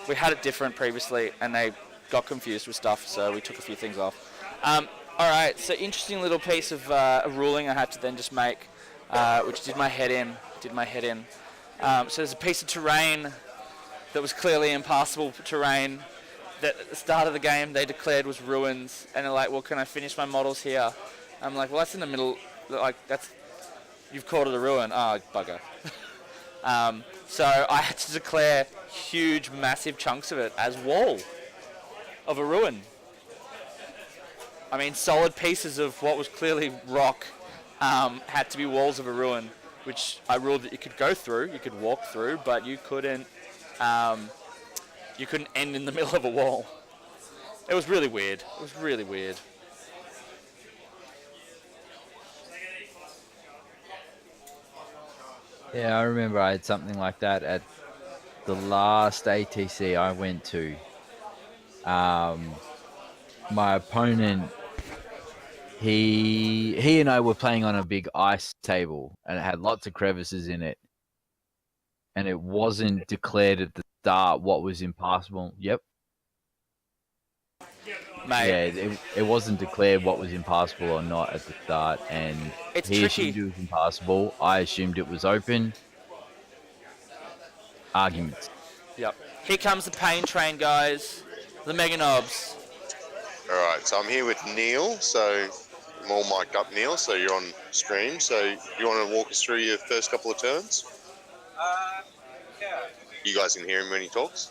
We had it different previously, and they got confused with stuff, so we took a few things off. All right, so interesting little piece of a ruling I had to then just make, which did my head in. So there's a piece of terrain that was clearly impassable terrain that at the start of the game they declared was ruins, and they're like, well, can I finish my models here? I'm like, well, that's in the middle, like, you've called it a ruin. Oh, bugger. So I had to declare huge, massive chunks of it as wall of a ruin. I mean, solid pieces of what was clearly rock had to be walls of a ruin, which I ruled that you could go through, you could walk through, but you couldn't end in the middle of a wall. It was really weird. Yeah, I remember I had something like that at the last ATC I went to. My opponent, he and I were playing on a big ice table, and it had lots of crevices in it. And it wasn't declared at the start what was impassable. Yep. Mate. Yeah, it wasn't declared what was impassable or not at the start, and he assumed it was impassable. I assumed it was open. Arguments. Yep. Here comes the pain train, guys. The Mega Knobs. All right, so I'm here with Neil. So I'm all mic'd up, Neil. So you're on stream. So you want to walk us through your first couple of turns? Yeah. You guys can hear him when he talks?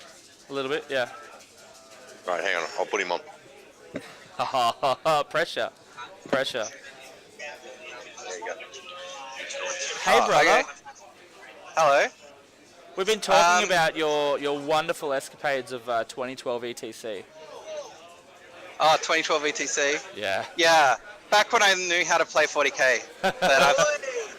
A little bit, yeah. All right, hang on. I'll put him on. Pressure. There you go. Hey, brother. Okay. Hello. We've been talking about your wonderful escapades of 2012 ETC. Oh, 2012 ETC. Yeah. Yeah. Back when I knew how to play 40k, but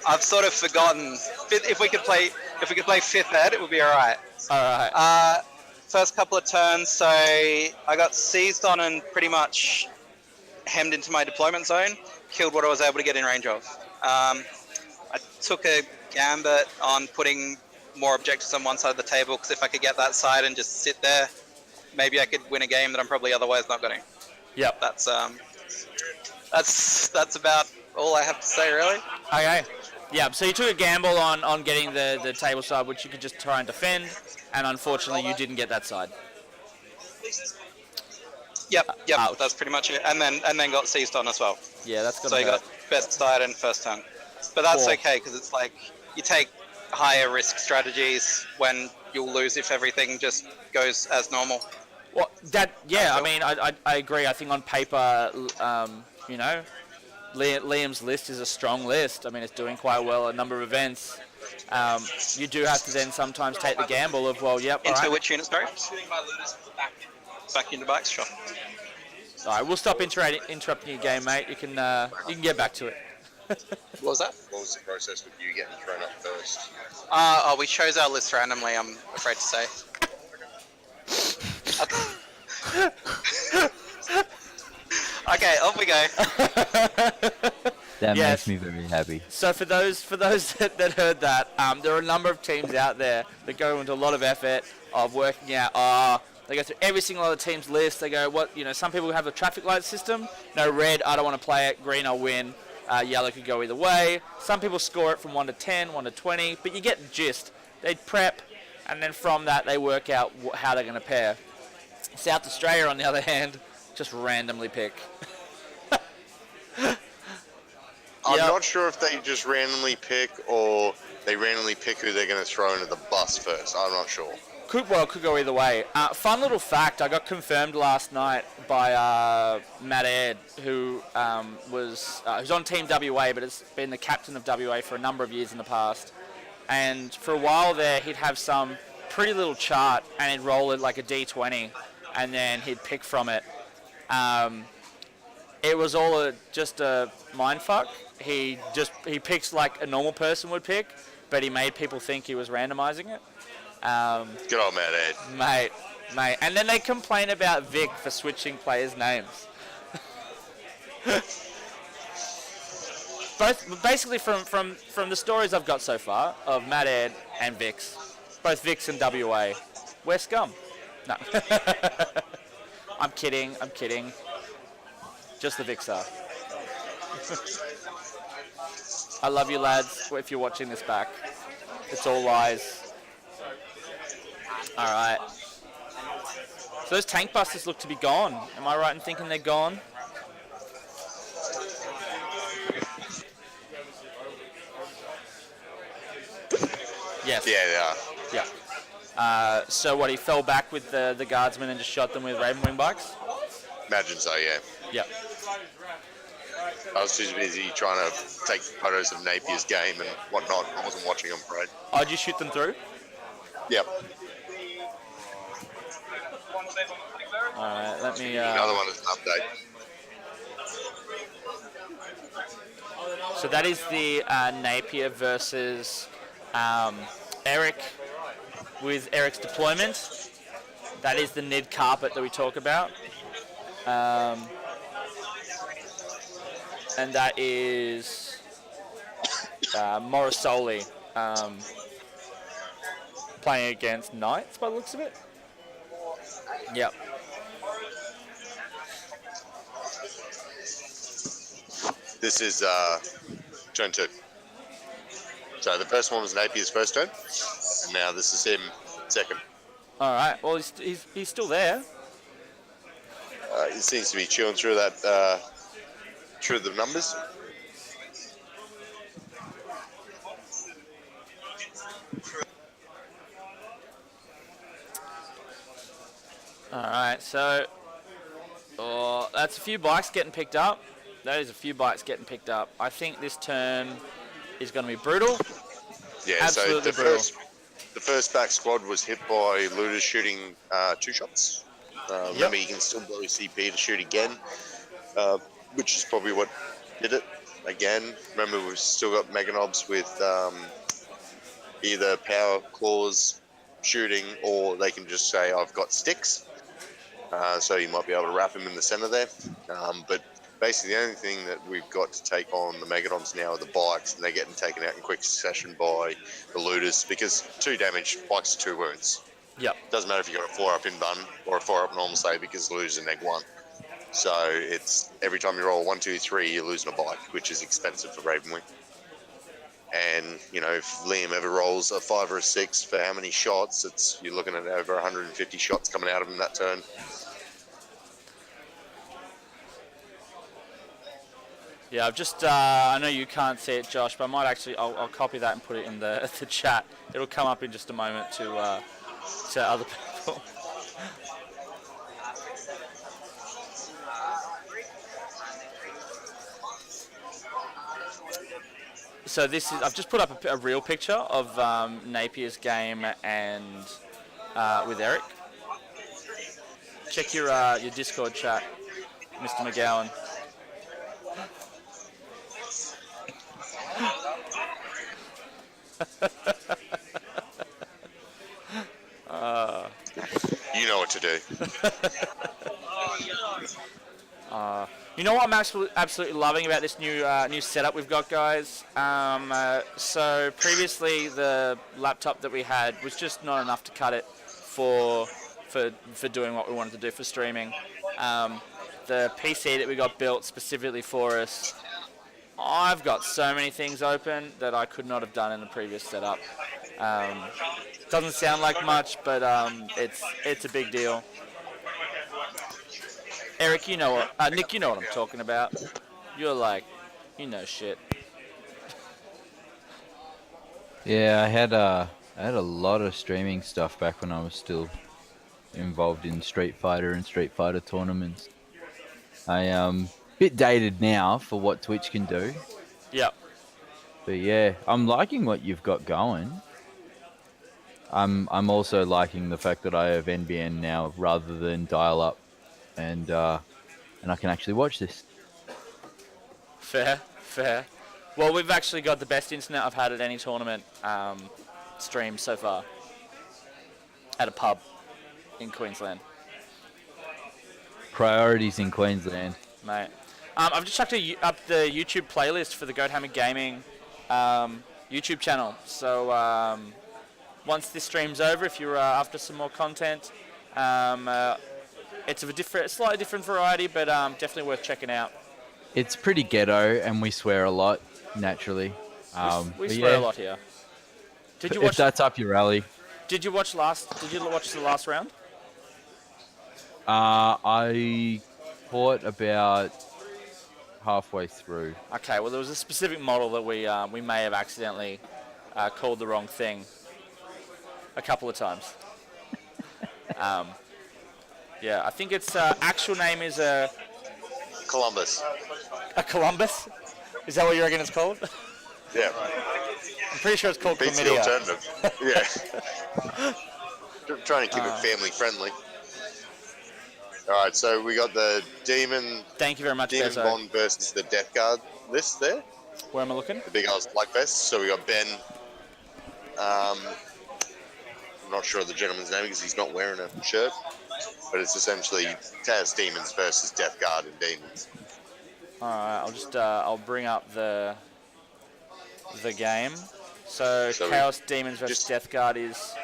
I've sort of forgotten. If we could play 5th ed, it would be all right. All right. First couple of turns, so I got seized on and pretty much hemmed into my deployment zone, killed what I was able to get in range of. I took a gambit on putting more objectives on one side of the table, because if I could get that side and just sit there, maybe I could win a game that I'm probably otherwise not going to. Yep. That's about all I have to say, really. Okay. Yeah, so you took a gamble on getting the table side, which you could just try and defend, and unfortunately you didn't get that side. Yep, Ouch. that's pretty much it. And then got seized on as well. Yeah, that's gonna So you hurt. got best side and first turn. But that's Four. okay, because it's like you take higher risk strategies when you'll lose if everything just goes as normal. Well, I mean, I agree. I think on paper, you know, Liam's list is a strong list. I mean, it's doing quite well at a number of events. You do have to then sometimes take the gamble of, well, yep, all Into right. which unit, sorry? Back into bikes, sure. All right, we'll stop interrupting your game, mate. You can get back to it. What was that? What was the process with you getting thrown up first? We chose our list randomly, I'm afraid to say. Okay, off we go. That Yes. makes me very happy. So for those that heard that, there are a number of teams out there that go into a lot of effort of working out. They go through every single other team's list. They go, some people have a traffic light system. No, red, I don't want to play it. Green, I'll win. Yellow could go either way. Some people score it from 1 to 10, 1 to 20, but you get the gist. They prep, and then from that they work out how they're going to pair. South Australia, on the other hand, just randomly pick. I'm not sure if they just randomly pick or they randomly pick who they're going to throw into the bus first. I'm not sure. Could go either way. Fun little fact, I got confirmed last night by Matt Aird, who was who's on Team WA, but has been the captain of WA for a number of years in the past. And for a while there, he'd have some pretty little chart, and he'd roll it like a D20, and then he'd pick from it. It was all just a mindfuck. He picks like a normal person would pick, but he made people think he was randomizing it. Good old Matt Aird. Mate. And then they complain about Vic for switching players' names. Basically from the stories I've got so far of Matt Aird and Vic's, both Vic's and WA, we're scum. No. I'm kidding. Just the Vic's are. I love you, lads, if you're watching this back. It's all lies. All right. So those tank busters look to be gone. Am I right in thinking they're gone? Yes. Yeah, they are. Yeah. So what, he fell back with the guardsmen and just shot them with Raven Wing bikes? Imagine so, yeah. Yeah. I was too busy trying to take photos of Napier's game and whatnot. I wasn't watching him parade. Oh, did you shoot them through? Yep. Alright, let me... Another one is an update. So that is the Napier versus Eric with Eric's deployment. That is the NID carpet that we talk about. And that is Morrisoli playing against Knights by the looks of it. Yep. This is turn 2. So the first one was Napier's first turn, and now this is him second. All right. Well, he's still there. He seems to be chewing through that through the numbers. All right. So that's a few bikes getting picked up. That is a few bikes getting picked up. I think this turn is going to be brutal. Yeah, absolutely so brutal. The first back squad was hit by looters shooting 2 shots. Remember, you can still blow CP to shoot again, which is probably what did it again. Remember, we've still got Meganobs with either power claws shooting, or they can just say, I've got sticks. So you might be able to wrap him in the center there. But basically, the only thing that we've got to take on the Megadons now are the bikes, and they're getting taken out in quick succession by the looters, because 2 damage, bikes are 2 wounds. Yep. Doesn't matter if you've got a 4-up in bun or a 4-up normal save, because the looters are neg 1. So it's every time you roll 1, 2, 3, you're losing a bike, which is expensive for Ravenwing. And, you know, if Liam ever rolls a 5 or a 6 for how many shots, you're looking at over 150 shots coming out of him that turn. Yeah, I've just, I know you can't see it, Josh, but I might actually, I'll copy that and put it in the chat. It'll come up in just a moment to other people. So this is, I've just put up a real picture of Napier's game and with Eric. Check your Discord chat, Mr. McGowan. You know what to do. You know what I'm absolutely loving about this new setup we've got, guys? So previously the laptop that we had was just not enough to cut it for doing what we wanted to do for streaming. The PC that we got built specifically for us I've got so many things open that I could not have done in the previous setup. Doesn't sound like much, but it's a big deal. Eric, Nick, you know what I'm talking about. You're like, you know shit. Yeah, I had a lot of streaming stuff back when I was still involved in Street Fighter and Street Fighter tournaments. I bit dated now for what Twitch can do. Yep. But yeah, I'm liking what you've got going. I'm also liking the fact that I have NBN now rather than dial up, and I can actually watch this. Fair. Well, we've actually got the best internet I've had at any tournament stream so far. At a pub in Queensland. Priorities in Queensland. Mate. I've just chucked up the YouTube playlist for the Goat Hammer Gaming YouTube channel. So once this stream's over, if you're after some more content, it's of a slightly different variety, but definitely worth checking out. It's pretty ghetto, and we swear a lot, naturally. We swear a lot here. Did you watch? If that's up your alley. Did you watch the last round? I caught about halfway through. Okay, well, there was a specific model that we may have accidentally called the wrong thing a couple of times. Yeah, I think its actual name is Columbus. A Columbus? Is that what you reckon it's called? Yeah. I'm pretty sure it's called Beats the Chlamydia. alternative. Yeah. Trying to keep it family friendly. All right, so we got the Demon. Thank you very much, Demon Bezo. Bond versus the Death Guard list there. Where am I looking? The big old slug vest. So we got Ben. I'm not sure of the gentleman's name because he's not wearing a shirt, but it's essentially Taz Demons versus Death Guard and Demons. All right, I'll just I'll bring up the game. So Chaos Demons versus Death Guard is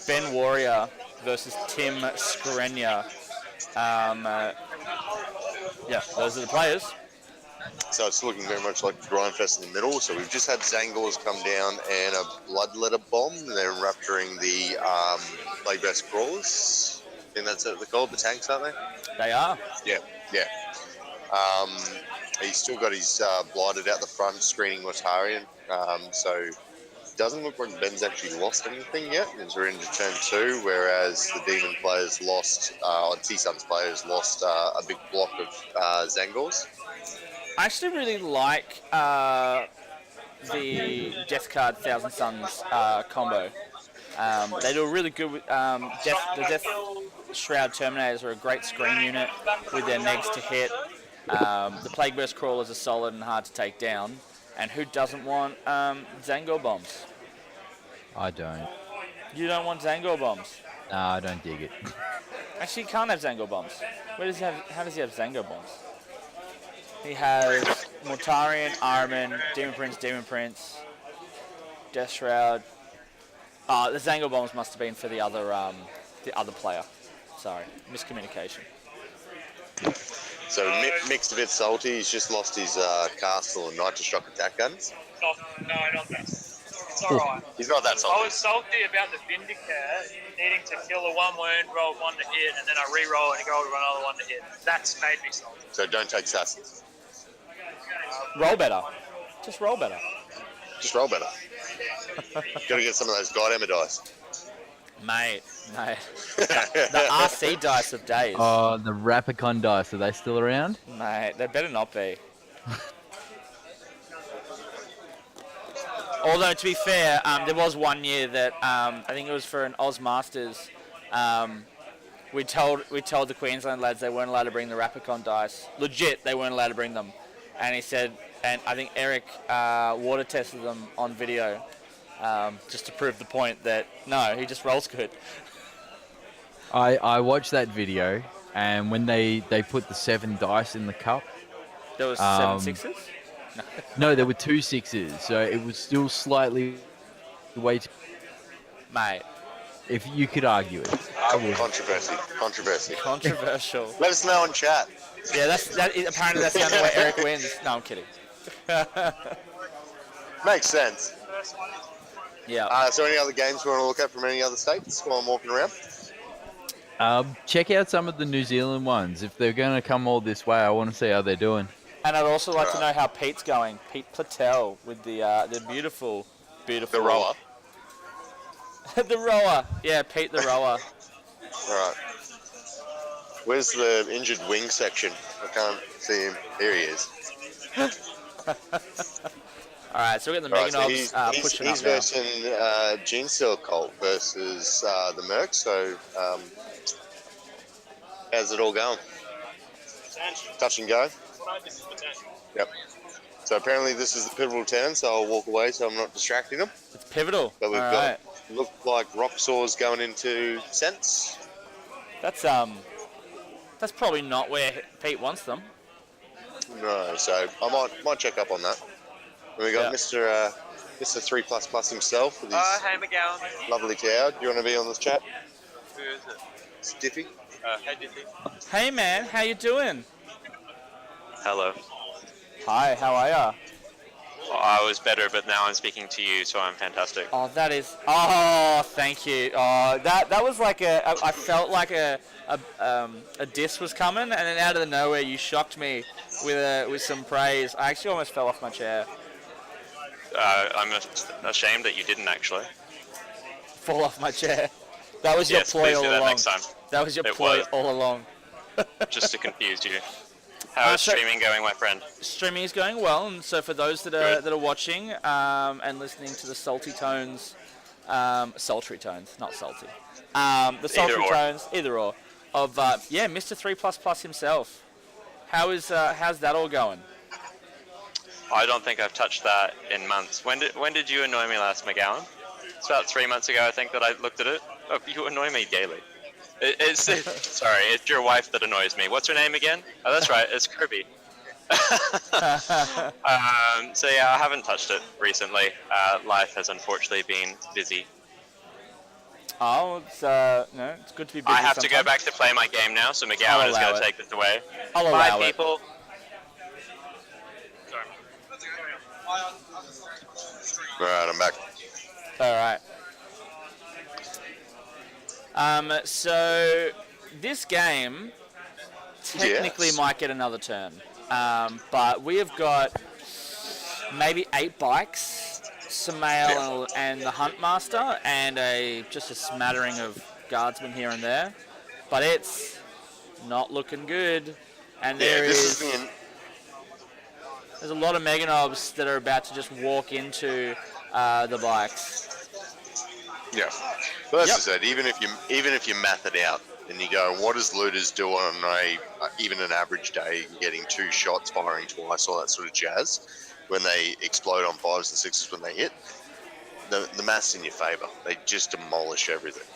Ben Warrior versus Tim Skrenya. Yeah, those are the players. So it's looking very much like the Grindfest in the middle. So we've just had Zangors come down and a Bloodletter bomb. They're rapturing the Plaguebeast Crawlers. I think that's what they're called, the tanks, aren't they? They are. Yeah. He's still got his blighted out the front, screening Mortarian. So it doesn't look like Ben's actually lost anything yet, as we're into turn 2, whereas the Demon players lost, or T-Suns players lost a big block of Zangors. I actually really like the Death Card Thousand Suns combo. They do a really good with the Death Shroud Terminators are a great screen unit with their negs to hit. The Plagueburst Crawlers are solid and hard to take down. And who doesn't want Zangor bombs? I don't. You don't want Zangor bombs? No, I don't dig it. Actually, he can't have Zangor bombs. How does he have Zangor bombs? He has Mortarian, Armin, Demon Prince, Death Shroud. The Zangor bombs must have been for the other player. Sorry, miscommunication. So mixed a bit salty. He's just lost his castle and Nitro Shock attack guns. No, not that. It's alright. He's not that salty. I was salty about the Vindicator needing to kill a 1 wound, roll 1 to hit, and then I re-roll and go to another 1 to hit. That's made me salty. So don't take assassins. Roll better. Just roll better. Just roll better. Gotta get some of those Godhammer dice. Mate. The RC dice of days. Oh, the Rapicon dice, are they still around? Mate, they better not be. Although, to be fair, there was 1 year that I think it was for an Oz Masters. We told the Queensland lads they weren't allowed to bring the Rapicon dice. Legit, they weren't allowed to bring them. And he said, and I think Eric water tested them on video just to prove the point that no, he just rolls good. I watched that video, and when they put the 7 dice in the cup, There was 7 sixes? no, there were 2 6s, so it was still slightly way too... Mate. If you could argue it. Controversy. Controversial. Let us know in chat. Yeah, apparently that's the only way Eric wins. No, I'm kidding. Makes sense. Yeah. So any other games we want to look at from any other states while I'm walking around? Check out some of the New Zealand ones. If they're going to come all this way, I want to see how they're doing. And I'd also like to know how Pete's going. Pete Platel with the beautiful. The rower. The rower. Yeah, Pete the rower. Right. Where's the injured wing section? I can't see him. Here he is. All right, so we're getting the Right, Meganobs so pushing he's up now. versing Gene Steel Colt versus the Mercs. So how's it all going? Touch and go? Yep. So apparently this is the pivotal turn, so I'll walk away so I'm not distracting them. It's pivotal. But we've All got right. look like rock saws going into Sense. That's probably not where Pete wants them. No, so I might check up on that. And we got Yeah. Mr. 3++ himself with his Hey, Miguel. lovely tower. Do you want to be on this chat? Who is it? Stiffy? Hey, Diffie. Hey man, how you doing? Hello. Hi, how are ya? Well, I was better, but now I'm speaking to you, so I'm fantastic. Oh, that is. Oh, thank you. Oh, that was like I felt like a diss was coming, and then out of the nowhere you shocked me with some praise. I actually almost fell off my chair. I'm ashamed that you didn't actually. Fall off my chair. That was your Yes, ploy please all do that along. next time. That was your It ploy was. all along. Just to confuse you. How is so- streaming going, my friend? Streaming is going well, and so for those that are watching and listening to the sultry tones, not salty, the sultry Either or. tones, either or, of Mr. 3++ himself. How's that all going? I don't think I've touched that in months. When did you annoy me last, McGowan? It's about 3 months ago, I think, that I looked at it. Oh, you annoy me daily. Sorry, it's your wife that annoys me. What's her name again? Oh, that's right, it's Kirby. So yeah, I haven't touched it recently. Life has unfortunately been busy. Oh, it's good to be busy. I have to go sometimes. back to play my game now, so I'll McGowan is allow going it. to take this away. I'll Bye, allow it. people. Alright, I'm back. All right. So this game technically Yes. might get another turn, but we have got maybe 8 bikes, Samael and the Huntmaster, and just a smattering of guardsmen here and there. But it's not looking good, and there's a lot of Meganobs that are about to just walk into the bikes. Yeah. Well, that's Yep. just it. Even if you math it out and you go, what does looters do on even an average day, getting 2 shots, firing twice, all that sort of jazz, when they explode on 5s and 6s when they hit, the math's in your favour. They just demolish everything.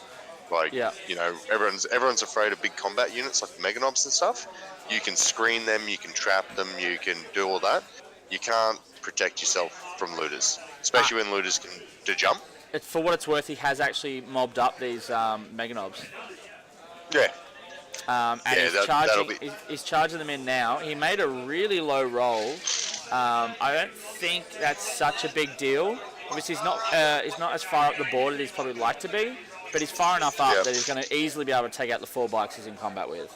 Like, everyone's afraid of big combat units like the Meganobs and stuff. You can screen them, you can trap them, you can do all that. You can't protect yourself from looters, especially when looters can do jump. For what it's worth, he has actually mobbed up these Meganobs. Yeah. And he's charging them in now. He made a really low roll. I don't think that's such a big deal. Obviously, he's not as far up the board as he'd probably like to be, but he's far enough up that he's going to easily be able to take out the 4 bikes he's in combat with.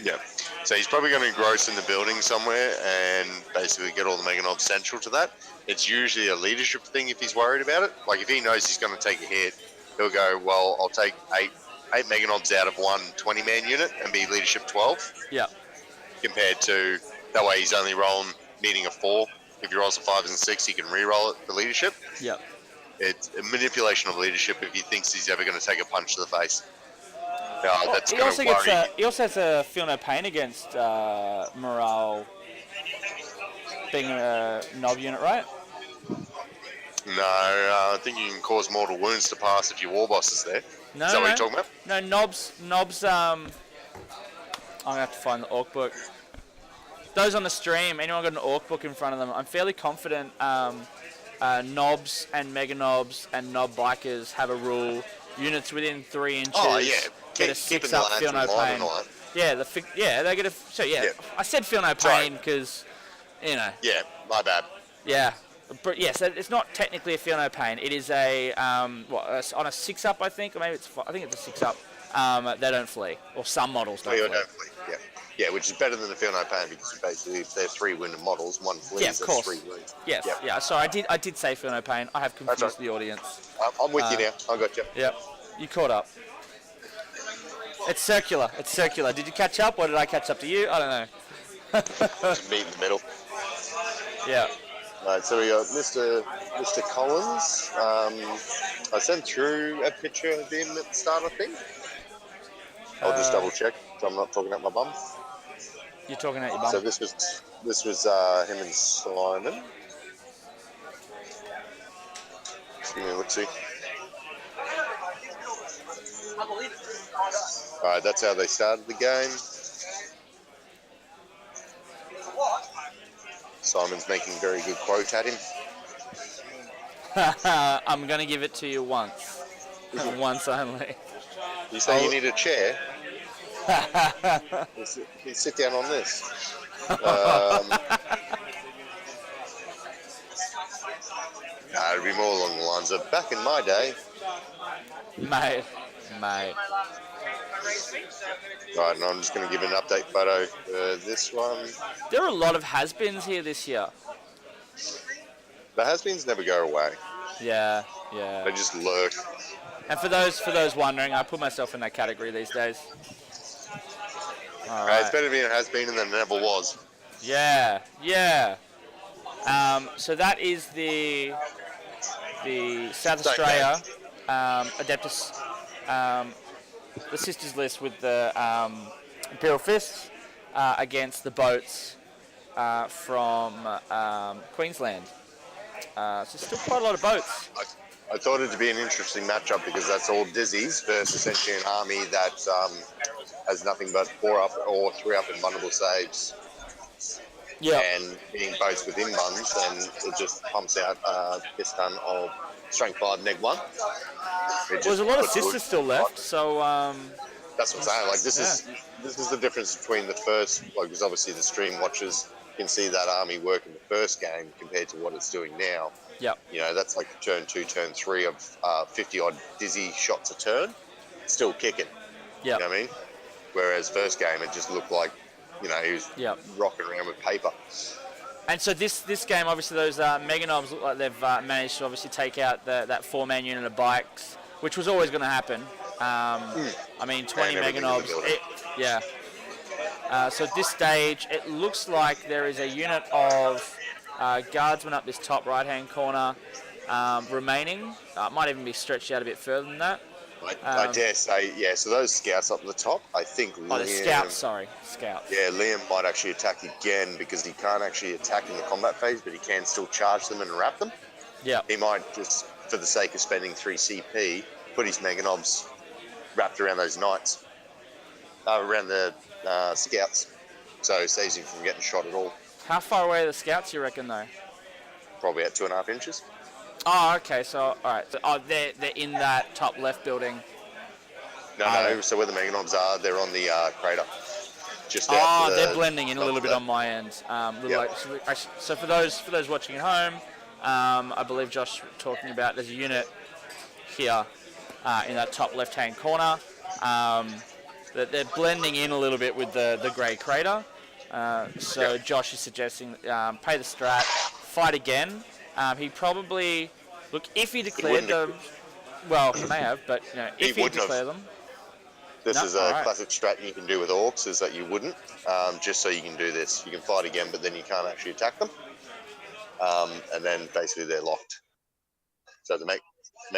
Yeah. So he's probably going to engross in the building somewhere and basically get all the Meganobs central to that. It's usually a leadership thing if he's worried about it. Like if he knows he's going to take a hit, he'll go, well, I'll take 8 Meganobs out of one 20-man unit and be leadership 12. Yeah. Compared to, that way he's only needing a 4. If he rolls a 5 and 6, he can re-roll it for leadership. Yeah. It's a manipulation of leadership if he thinks he's ever going to take a punch to the face. That's he going to worry. He also has a feel no pain against morale being a knob unit, right? No, I think you can cause mortal wounds to pass if your war boss is there. No, is that what you're talking about? No, knobs. I'm gonna have to find the orc book. Those on the stream, anyone got an orc book in front of them? I'm fairly confident knobs and mega knobs and knob bikers have a rule: units within 3 inches get a 6 up, feel no pain. Yeah. They get a. So yeah, I said feel no pain because, Yeah, My bad. Yeah. But yes, it's not technically a feel no pain. It is a on a 6-up, I think, or maybe I think it's a 6-up. They don't flee, or some models don't flee. Yeah. Yeah, which is better than the feel no pain because basically if they're 3 wounded models, 1 flees, Yeah, of that's course. 3 wounds. Yes, Yep. yeah. So I did say feel no pain. I have confused right. the audience. I'm with you now. I got you. Yep. You caught up. It's circular. It's circular. Did you catch up, or did I catch up to you? I don't know. Meet in the middle. Yeah. Right, so we got Mr. Collins. I sent through a picture of him at the start, I think. I'll just double check, so I'm not talking out my bum. You're talking out your bum. So this was him and Simon. Just give me a look-see. All right, that's how they started the game. Simon's making very good quote at him. I'm going to give it to you once. Once only. You say you need a chair? You sit down on this. It'd be more along the lines of back in my day. Mate. Right, and I'm just going to give an update photo for this one. There are a lot of has-beens here this year. The has-beens never go away. Yeah. They just lurk. And for those wondering, I put myself in that category these days. All right. It's better to be a has-been than it never was. Yeah. So that is the South Australia Adeptus, the Sisters list with the Imperial Fists against the boats from Queensland. So still quite a lot of boats. I thought it'd be an interesting matchup because that's all Dizzies versus essentially an army that has nothing but 4-up or 3-up in vulnerable saves. Yeah. And being both within buns, and it just pumps out a piss ton of strength 5 neg 1. There's a lot of sisters still left, so that's what I'm saying. Like this is the difference between the first, like, because obviously the stream watchers can see that army work in the first game compared to what it's doing now. Yep. You know, that's like turn 2, turn 3 of 50 odd Dizzy shots a turn, still kicking. Yeah. You know what I mean? Whereas first game it just looked like, you know, he was rocking around with paper. And so this game, obviously, those Mega Knobs look like they've managed to obviously take out that 4-man unit of bikes, which was always going to happen. I mean, 20 Mega Knobs. So at this stage, it looks like there is a unit of guardsmen up this top right-hand corner remaining. It might even be stretched out a bit further than that. I dare say, yeah, so those scouts up the top, I think Liam... Oh, the scouts, sorry. Scouts. Yeah, Liam might actually attack again because he can't actually attack in the combat phase, but he can still charge them and wrap them. Yeah. He might just, for the sake of spending 3 CP, put his Mega Knobs wrapped around those knights, around the scouts, so it saves him from getting shot at all. How far away are the scouts, you reckon, though? Probably at 2.5 inches. Oh, okay. So, all right. So, they're in that top left building. No. So where the Mega Knobs are, they're on the crater. Just out they're blending in a little bit on my end. So for those watching at home, I believe Josh was talking about there's a unit here in that top left-hand corner. That they're blending in a little bit with the grey crater. So Josh is suggesting pay the strat, fight again. He probably look if he declared them. Well, he may have, but you know, if he declared them. This is a classic strat you can do with orcs, is that you wouldn't, just so you can do this. You can fight again, but then you can't actually attack them. And then basically they're locked. So the Mega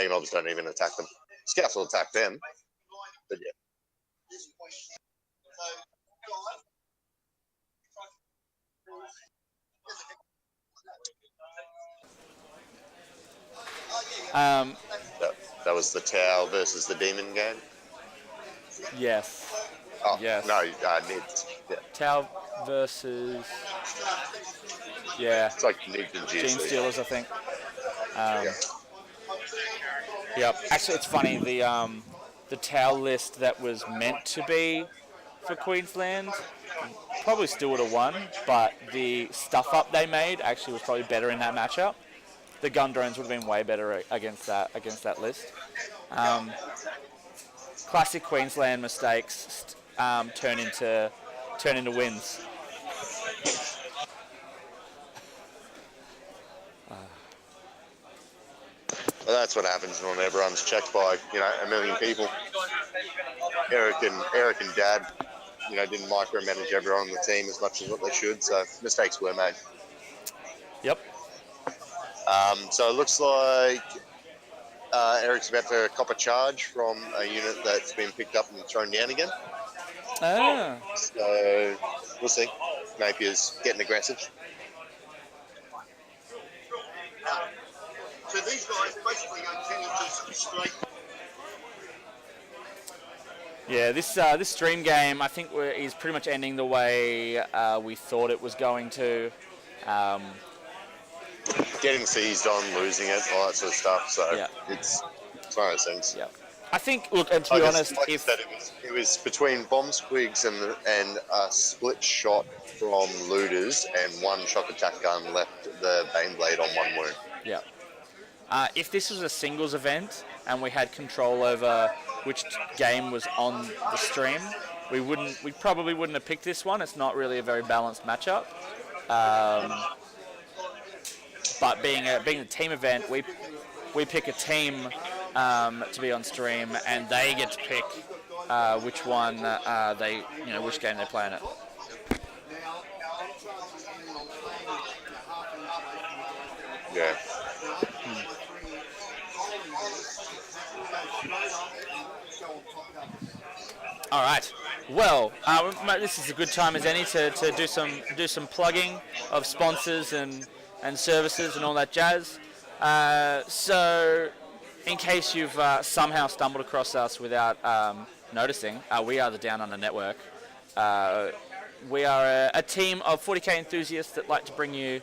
Knobs don't even attack them. Scouts will attack them, but yeah. That was the Tau versus the Demon game. Yes. Oh, yes. No, Nids. Yeah. Tau versus. Yeah. It's like Nids and Gene Stealers, I think. Yep. Actually, it's funny. The Tau list that was meant to be for Queensland. Probably still would have won, but the stuff up they made actually was probably better in that matchup. The gun drones would have been way better against that list. Classic Queensland mistakes turn into wins. Well, that's what happens when everyone's checked by, a million people. Eric and Dad, didn't micromanage everyone on the team as much as what they should, so mistakes were made. Yep. So it looks like Eric's about to cop a charge from a unit that's been picked up and thrown down again. Ah. So we'll see. Napier's getting aggressive. So these guys basically go 10 inches straight. Yeah, this stream game, I think is pretty much ending the way we thought it was going to. Getting seized on, losing it, all that sort of stuff. So yeah. It's one of those things. Yeah. I think, look, and to be honest, like if it was between bomb squigs and a split shot from looters and one shock attack gun left the Baneblade on one wound. Yeah. If this was a singles event and we had control over which game was on the stream, we probably wouldn't have picked this one. It's not really a very balanced matchup. But being a team event, we pick a team to be on stream, and they get to pick which one which game they play in it. Yeah. All right. Well, this is a good time as any to do some plugging of sponsors and services and all that jazz. So, in case you've somehow stumbled across us without noticing, we are the Down Under Network. We are a team of 40k enthusiasts that like to bring you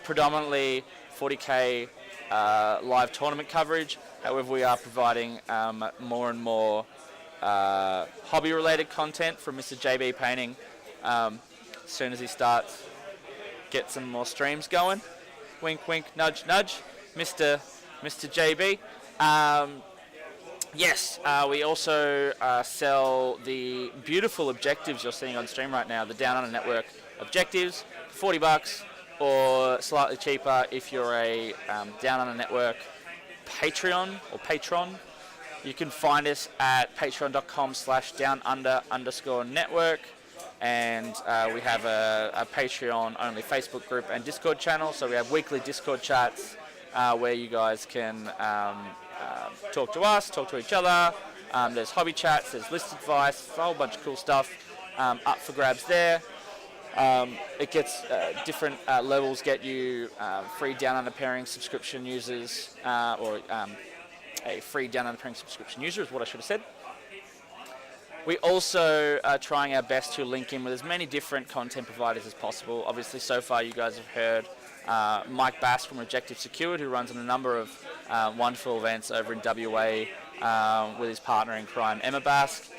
predominantly 40k live tournament coverage. However, we are providing more and more hobby-related content from Mr. JB Painting. As soon as he starts, get some more streams going. Wink, wink, nudge, nudge. Mr. JB. Yes, we also sell the beautiful objectives you're seeing on stream right now, the Down Under Network objectives, $40 or slightly cheaper if you're a Down Under Network Patreon or patron. You can find us at patreon.com/downunder_network, and we have a Patreon-only Facebook group and Discord channel. So we have weekly Discord chats where you guys can talk to us, talk to each other. There's hobby chats, there's list advice, a whole bunch of cool stuff up for grabs there. It gets different levels get you free Down Under Pairings subscription users, or a free Down Under Pairings subscription user is what I should have said. We also are trying our best to link in with as many different content providers as possible. Obviously, so far you guys have heard Mike Bass from Objective Secured, who runs on a number of wonderful events over in WA with his partner in crime, Emma Bask.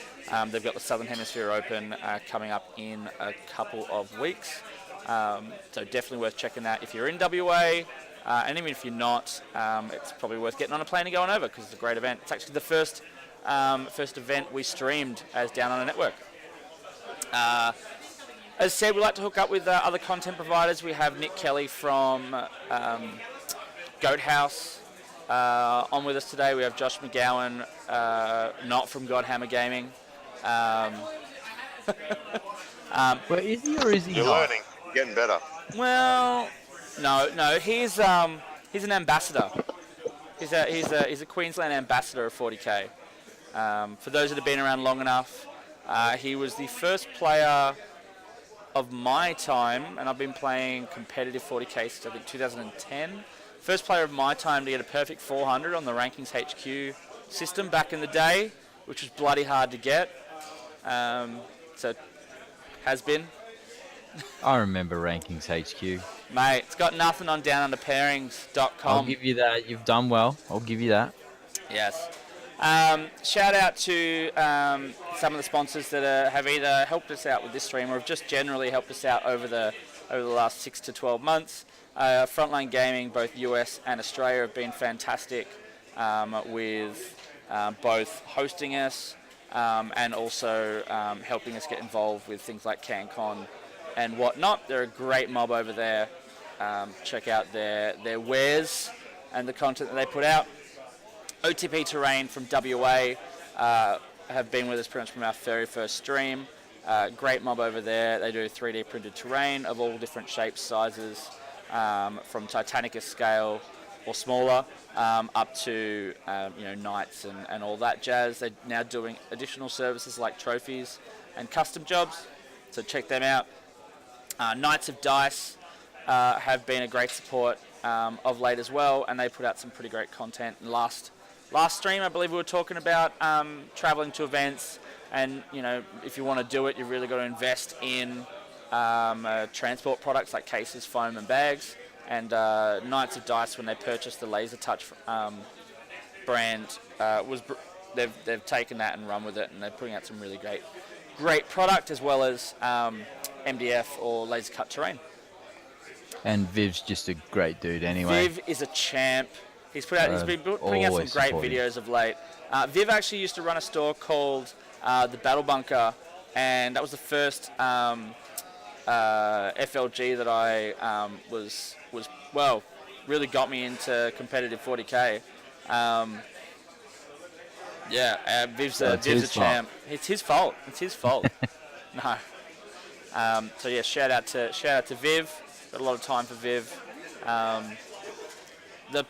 They've got the Southern Hemisphere Open coming up in a couple of weeks. So definitely worth checking that if you're in WA. And even if you're not, it's probably worth getting on a plane and going over because it's a great event. It's actually the first event we streamed as Down Under Network. As I said, we like to hook up with other content providers. We have Nick Kelly from Goat House on with us today. We have Josh McGowan, not from Godhammer Gaming. Well, is he or is he You're not? learning. You're getting better. Well, no. He's an ambassador. He's a Queensland ambassador of 40k. For those that have been around long enough, he was the first player of my time, and I've been playing competitive 40k since I think 2010. First player of my time to get a perfect 400 on the Rankings HQ system back in the day, which was bloody hard to get. So has been. I remember Rankings HQ. Mate, it's got nothing on downunderpairings.com. I'll give you that. You've done well. I'll give you that. Yes. Shout out to some of the sponsors that have either helped us out with this stream or have just generally helped us out over the last 6 to 12 months. Frontline Gaming, both US and Australia, have been fantastic with both hosting us and also helping us get involved with things like CanCon and whatnot. They're a great mob over there. Check out their wares and the content that they put out. OTP Terrain from WA have been with us pretty much from our very first stream. Great mob over there. They do 3D printed terrain of all different shapes, sizes, from Titanicus scale or smaller up to knights and all that jazz. They're now doing additional services like trophies and custom jobs, so check them out. Knights of Dice have been a great support of late as well, and they put out some pretty great content. Last stream, I believe we were talking about traveling to events, and if you want to do it, you've really got to invest in transport products like cases, foam, and bags. And Knights of Dice, when they purchased the Laser Touch brand, they've taken that and run with it, and they're putting out some really great product, as well as MDF or laser cut terrain. And Viv's just a great dude anyway. Viv is a champ. He's been putting out some great videos of late. Viv actually used to run a store called the Battle Bunker, and that was the first FLG that I really got me into competitive 40k. Viv's a champ. It's his fault. No. Shout out to Viv. Got a lot of time for Viv. The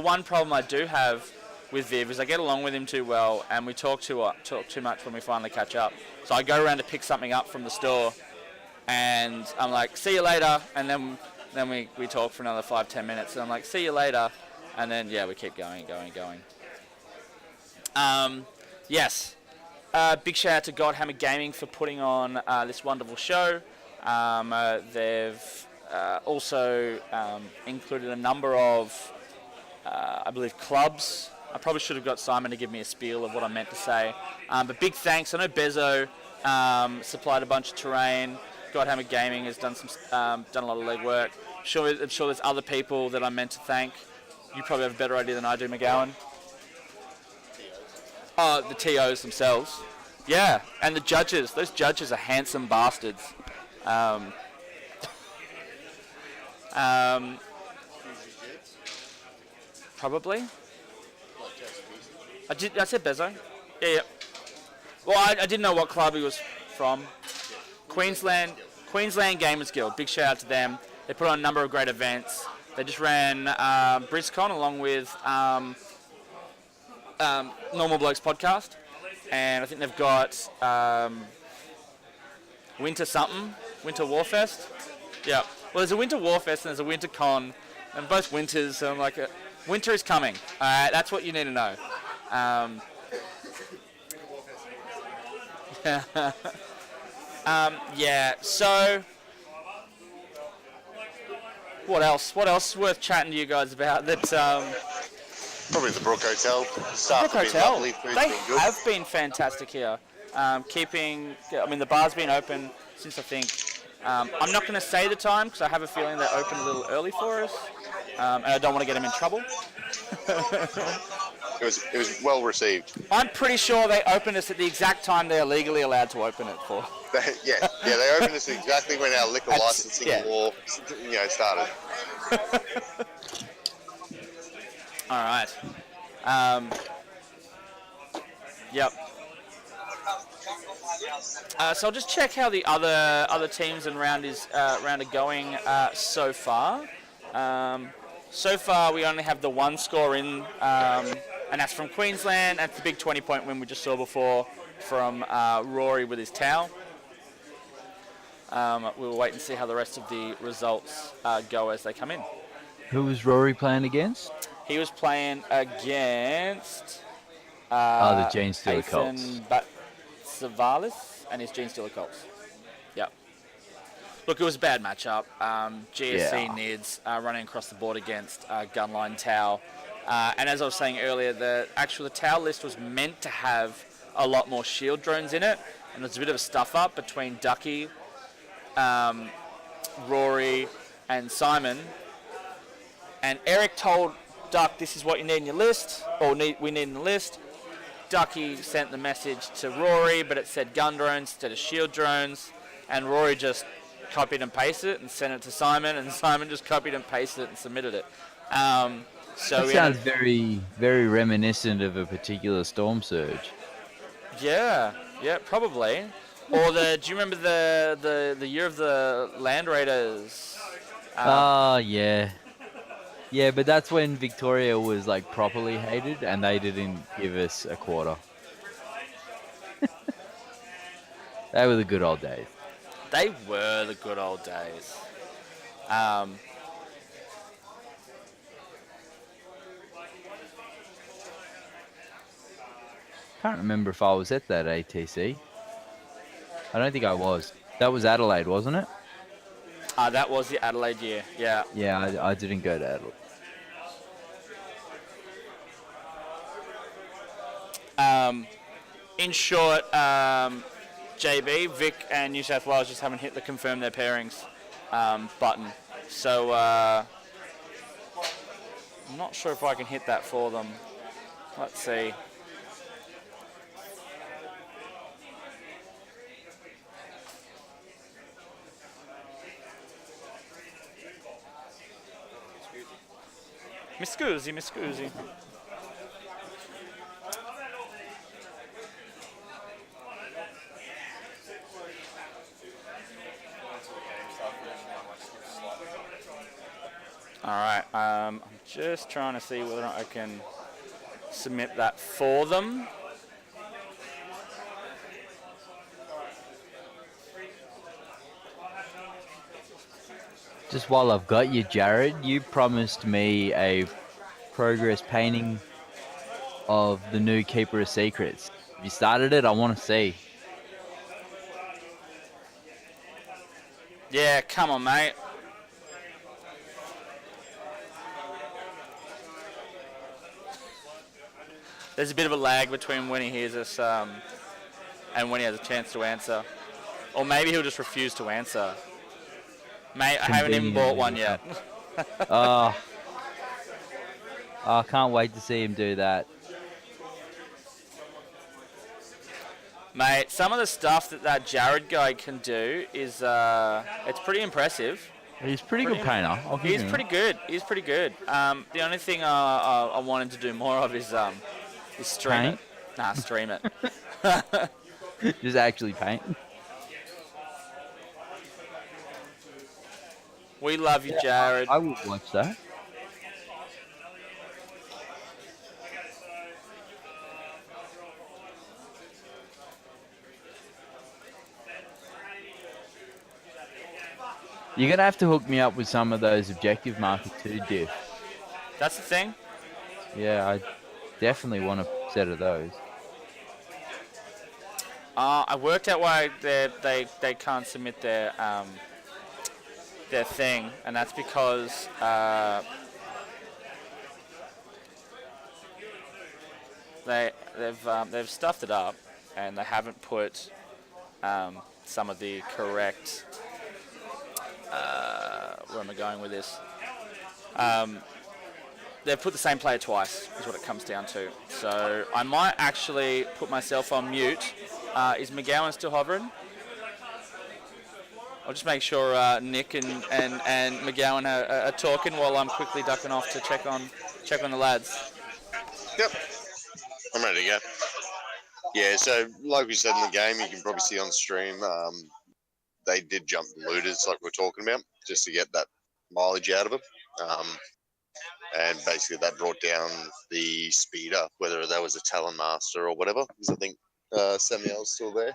one problem I do have with Viv is I get along with him too well, and we talk too much when we finally catch up. So I go around to pick something up from the store, and I'm like, see you later, and then we talk for another 5-10 minutes, and I'm like, see you later, and then we keep going. Yes. Big shout out to Godhammer Gaming for putting on this wonderful show. They've also included a number of, I believe, clubs. I probably should have got Simon to give me a spiel of what I meant to say. But big thanks. I know Bezo supplied a bunch of terrain. Godhammer Gaming has done a lot of legwork. I'm sure there's other people that I meant to thank. You probably have a better idea than I do, McGowan. Oh, the TOs themselves. Yeah, and the judges. Those judges are handsome bastards. Probably. I said Bezo. Yeah. Well, I didn't know what club he was from. Queensland Gamers Guild. Big shout out to them. They put on a number of great events. They just ran BrizCon along with Normal Blokes podcast, and I think they've got Winter Warfest. Yeah. Well, there's a Winter Warfest and there's a Winter Con, and both winters. So I'm like, winter is coming. All right, that's what you need to know. So what else? What else worth chatting to you guys about? That probably the Brook Hotel. Brook Hotel. Lovely, they have been fantastic here. The bar's been open since I think. I'm not going to say the time because I have a feeling they opened a little early for us, and I don't want to get them in trouble. It was well received. I'm pretty sure they opened us at the exact time they are legally allowed to open it for. They opened us exactly when our liquor licensing war, started. All right. Yep. So I'll just check how the other teams and round are going so far. So far, we only have the one score in, and that's from Queensland. That's the big 20-point win we just saw before from Rory with his towel. We'll wait and see how the rest of the results go as they come in. Who was Rory playing against? He was playing against the Gene Stealer Colts. Savalis and his Gene Stealer Colts. Yep. Look, it was a bad matchup. GSC Nids running across the board against Gunline Tau. And as I was saying earlier, the towel list was meant to have a lot more shield drones in it, and there's a bit of a stuff up between Ducky, Rory, and Simon. And Eric told Duck, "This is what you need in your list, or we need in the list." Ducky sent the message to Rory, but it said gun drones instead of shield drones, and Rory just copied and pasted it and sent it to Simon, and Simon just copied and pasted it and submitted it. So that sounds very, very reminiscent of a particular storm surge. Yeah, probably. Or do you remember the year of the Land Raiders? Yeah. Yeah, but that's when Victoria was like properly hated and they didn't give us a quarter. They were the good old days. They were the good old days. Can't remember if I was at that ATC. I don't think I was. That was Adelaide, wasn't it? That was the Adelaide year, yeah. Yeah, I didn't go to Adelaide. In short, JB, Vic, and New South Wales just haven't hit the confirm their pairings button. So I'm not sure if I can hit that for them. Let's see. Mi scusi. Alright, I'm just trying to see whether or not I can submit that for them. Just while I've got you, Jared, you promised me a progress painting of the new Keeper of Secrets. Have you started it? I want to see. Yeah, come on, mate. There's a bit of a lag between when he hears us and when he has a chance to answer. Or maybe he'll just refuse to answer. Mate, I haven't even bought one yet. I can't wait to see him do that. Mate, some of the stuff that Jared guy can do is it's pretty impressive. He's pretty good painter. He's pretty good. He's pretty good. The only thing I wanted to do more of is stream paint? it. Nah, stream it. Just actually paint. We love you, Jared. I would watch that. You're going to have to hook me up with some of those objective marker 2 diff. That's the thing? Yeah, I definitely want a set of those. I worked out why they can't submit their thing, and that's because they've stuffed it up, and they haven't put some of the correct. Where am I going with this? They've put the same player twice, is what it comes down to. So I might actually put myself on mute. Is McGowan still hovering? I'll just make sure Nick and McGowan are talking while I'm quickly ducking off to check on the lads. Yep, I'm ready to go. Yeah, so like we said in the game, you can probably see on stream, they did jump the looters like we're talking about, just to get that mileage out of them. And basically that brought down the speeder, whether that was a Talon Master or whatever, because I think Samuel's still there.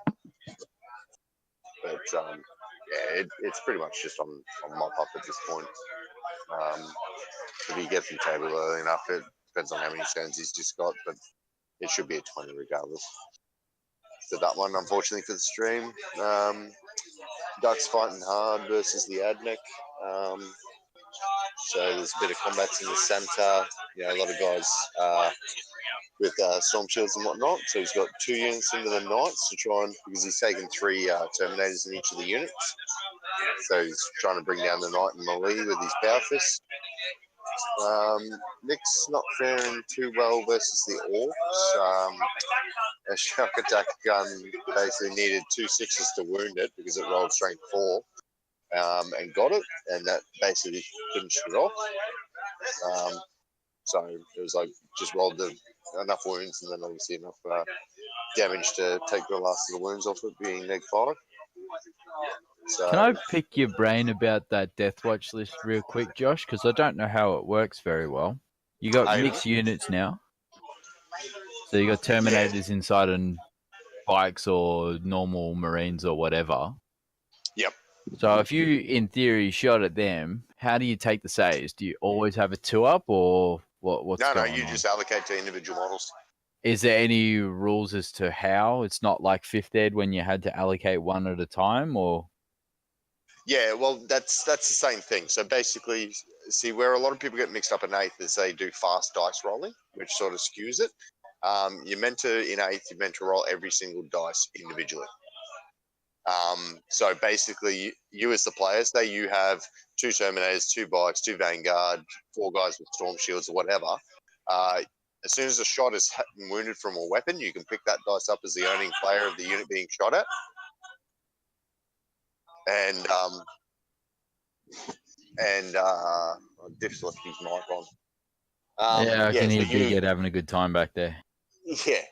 But yeah, it's pretty much just on mop up at this point. If he gets in table early enough, it depends on how many stones he's just got, but it should be a 20 regardless. So that one, unfortunately for the stream. Ducks fighting hard versus the Admech. So there's a bit of combats in the centre. You know, a lot of guys with storm shields and whatnot. So he's got 2 units into the knights to try and, because he's taken 3 terminators in each of the units. So he's trying to bring down the knight and melee with his power fist. Nick's not faring too well versus the orcs. A shock attack gun basically needed 2 6s to wound it because it rolled strength 4 and got it, and that basically finished it off. So it was like just rolled enough wounds and then obviously enough damage to take the last of the wounds off it, being -5. So, can I pick your brain about that Death Watch list real quick, Josh? Because I don't know how it works very well. You got mixed units now. So you got Terminators inside and bikes or normal Marines or whatever. Yep. So if you, in theory, shot at them, how do you take the saves? Do you always have a 2-up or what's going on? No, you just allocate to individual models. Is there any rules as to how? It's not like 5th Ed when you had to allocate 1 at a time, or? Yeah, well, that's the same thing. So basically, see, where a lot of people get mixed up in 8th is they do fast dice rolling, which sort of skews it. You're meant to, in 8th, you're meant to roll every single dice individually. So basically, you as the player, say you have 2 Terminators, 2 bikes, 2 Vanguard, 4 guys with storm shields or whatever. As soon as a shot is hit and wounded from a weapon, you can pick that dice up as the owning player of the unit being shot at. And Diff's left his mic on. I can hear Big Ed having a good time back there. Yeah,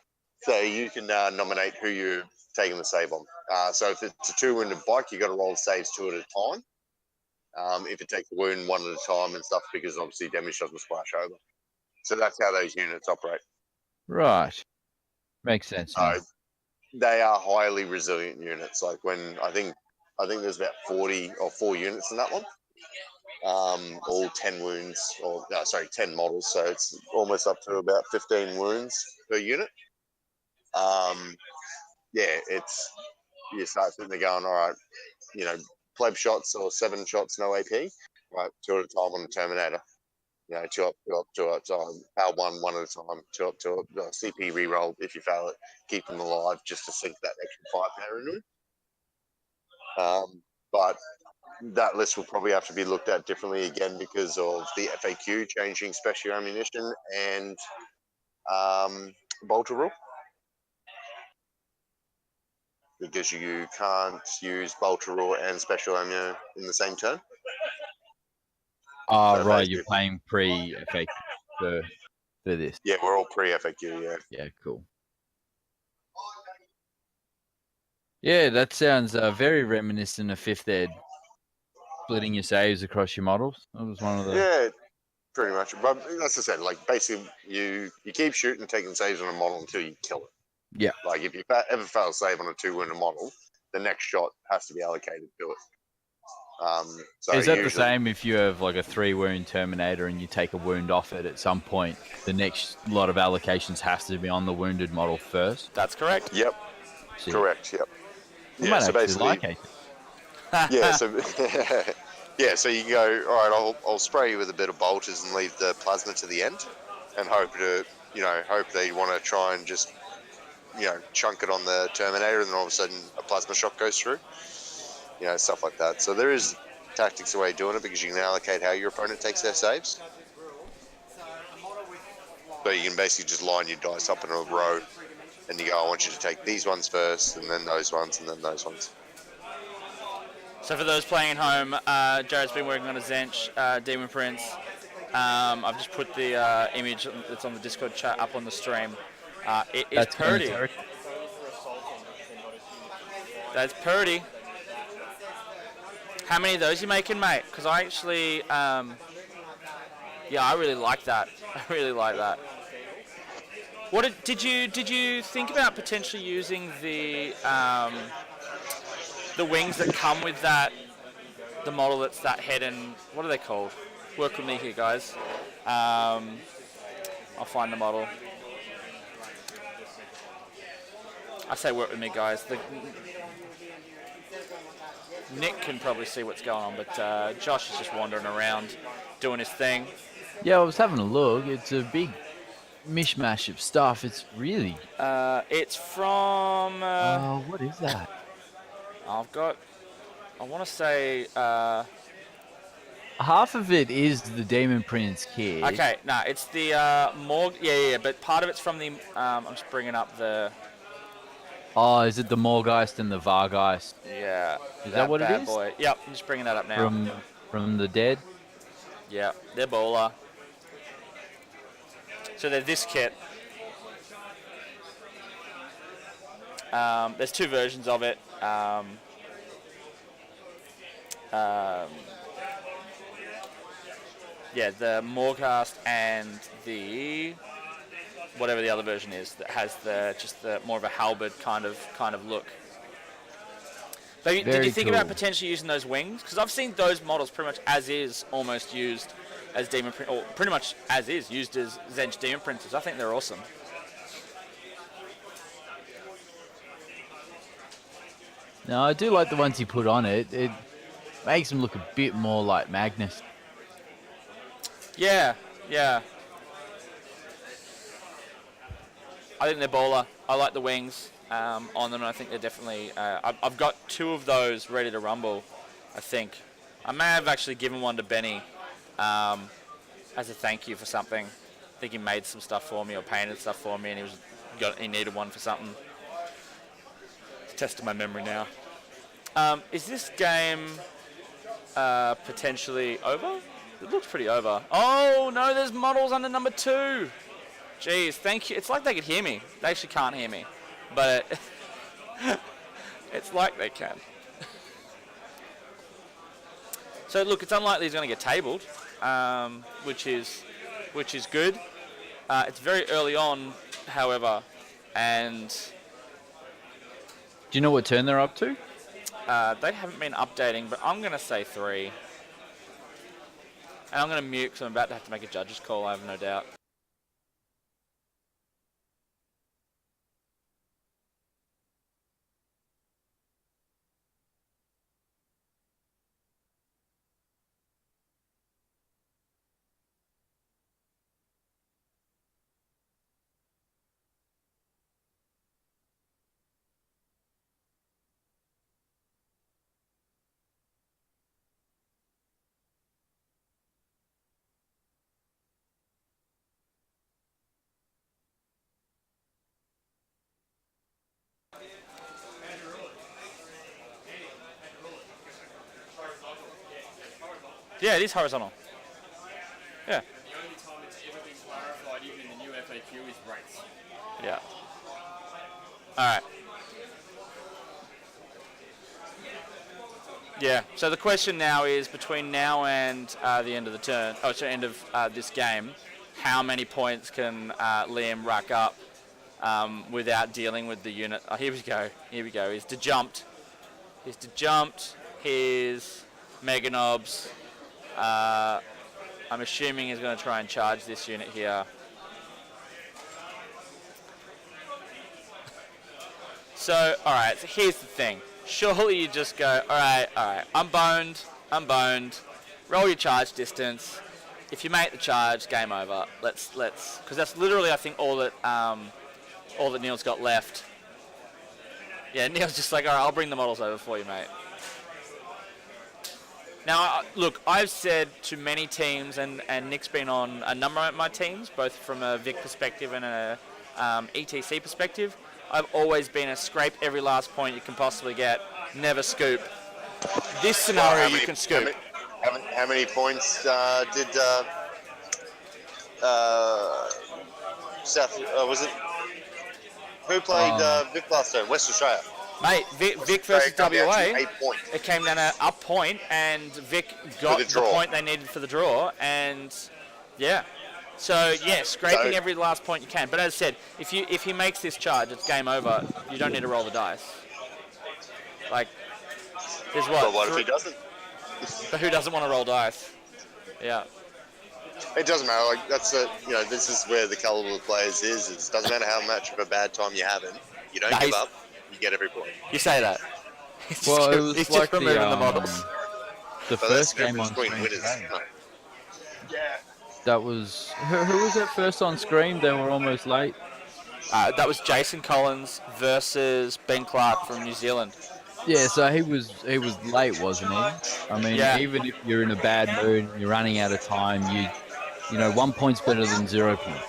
so you can nominate who you're taking the save on. So if it's a 2-wounded bike, you got to roll saves 2 at a time. If it takes a wound 1 at a time and stuff, because obviously damage doesn't splash over. So that's how those units operate. Right, makes sense. So they are highly resilient units. Like when I think there's about 40 or 4 units in that one. All 10 wounds, 10 models. So it's almost up to about 15 wounds per unit. You start sitting there going, all right, you know, pleb shots or 7 shots, no AP, right? 2 at a time on the Terminator. You know, 2 up, 2 up, 2 up. So power 1 at a time, 2 up, 2 up. CP reroll if you fail it, keep them alive just to sink that extra firepower into them. But that list will probably have to be looked at differently again because of the FAQ changing special ammunition and bolter rule. Because you can't use bolter rule and special ammo in the same turn. Oh, so right, you're playing pre-FAQ for this. Yeah, we're all pre-FAQ, yeah. Yeah, cool. Yeah, that sounds very reminiscent of 5th Ed. Splitting your saves across your models. That was one of the... Yeah, pretty much. But as I said, like basically you keep shooting, taking saves on a model until you kill it. Yeah. Like if you ever fail a save on a 2-wounded model, the next shot has to be allocated to it. So is that the same if you have like a 3-wound Terminator and you take a wound off it at some point? The next lot of allocations has to be on the wounded model first? That's correct. Yep. See. Correct, yep. Yeah, so basically... Like it. Yeah, so yeah, so you go, all right, I'll spray you with a bit of bolters and leave the plasma to the end and hope that you want to try and just, chunk it on the Terminator and then all of a sudden a plasma shot goes through. Stuff like that. So there is tactics a way of doing it because you can allocate how your opponent takes their saves. So you can basically just line your dice up in a row and you go, I want you to take these ones first and then those ones and then those ones. So for those playing at home, Jared's been working on a Zench Demon Prince. I've just put the image that's on the Discord chat up on the stream. It's pretty. That's pretty. How many of those you making, mate? Because I actually, I really like that. I really like that. What did you think about potentially using the wings that come with the model that's that head and what are they called? Work with me here, guys. I'll find the model. I say work with me, guys. Nick can probably see what's going on, but Josh is just wandering around doing his thing. Yeah, I was having a look. It's a big mishmash of stuff. It's really... It's from... what is that? I want to say... Half of it is the Demon Prince kit. Okay, no, it's the Morg... Yeah, but part of it's from the... I'm just bringing up the... Oh, is it the Morgeist and the Vargeist? Yeah. Is that what it is? Boy. Yep, I'm just bringing that up now. From the dead? Yeah, they're baller. So they're this kit. There's two versions of it. Yeah, the Morghast and the whatever the other version is that has the more of a halberd kind of look. But did you think about potentially using those wings? Because I've seen those models pretty much as is almost used as Demon Prince, or pretty much as is used as Zench Demon Princes. I think they're awesome. No, I do like the ones you put on it. It makes them look a bit more like Magnus. Yeah. I think they're baller. I like the wings on them, and I think they're definitely... I've got two of those ready to rumble, I think. I may have actually given one to Benny as a thank you for something. I think he made some stuff for me or painted stuff for me, and he needed one for something. It's testing my memory now. Is this game potentially over? It looks pretty over. Oh, no, there's models under number 2. Jeez, thank you. It's like they could hear me. They actually can't hear me. But it's like they can. So, look, it's unlikely he's going to get tabled, which is good. It's very early on, however, and... Do you know what turn they're up to? They haven't been updating, but I'm going to say 3. And I'm going to mute because I'm about to have to make a judge's call, I have no doubt. Yeah, it is horizontal. Yeah. The only time it's ever been clarified, even in the new FAQ, is race. Yeah. Alright. Yeah, so the question now is, between now and the end of the turn, end of this game, how many points can Liam rack up without dealing with the unit? Oh, here we go. He's dejumped. He's Mega Knobs. I'm assuming he's going to try and charge this unit here. So, alright, so here's the thing. Surely you just go, alright, I'm boned. Roll your charge distance. If you make the charge, game over. Let's, because that's literally, I think, all that Neil's got left. Yeah, Neil's just like, alright, I'll bring the models over for you, mate. Now, look, I've said to many teams, and Nick's been on a number of my teams, both from a Vic perspective and a ETC perspective. I've always been a scrape every last point you can possibly get, never scoop. This scenario, you can scoop. How many points did South? Was it? Who played Vic last time? West Australia. Mate, Vic versus WA, it came down to a point, and Vic got the point they needed for the draw, and yeah. So yeah, scraping every last point you can. But as I said, if he makes this charge, it's game over. You don't need to roll the dice. Like, there's what? Well, what if he doesn't? But who doesn't want to roll dice? Yeah. It doesn't matter. Like this is where the caliber of the players is. It doesn't matter how much of a bad time you're having. You don't give up. You get every point. You say that. Well, it was he's like just removing the models. the So that's first the game on difference between screen. winners. Today. No. That was who was that first on screen? They were almost late. That was Jason Collins versus Ben Clark from New Zealand. Yeah, so he was late, wasn't he? I mean, Yeah. even if you're in a bad mood and you're running out of time, you know, 1 point's better than 0 points.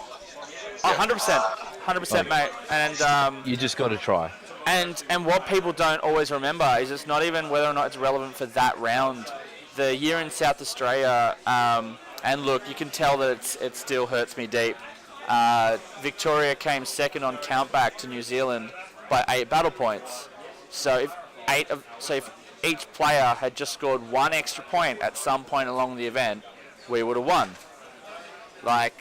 Oh, 100%, mate. And You just got to try. And what people don't always remember is it's not even whether or not it's relevant for that round. The year in South Australia, and look, you can tell that it still hurts me deep. Victoria came second on countback to New Zealand by 8 battle points. So if each player had just scored 1 extra point at some point along the event, we would have won.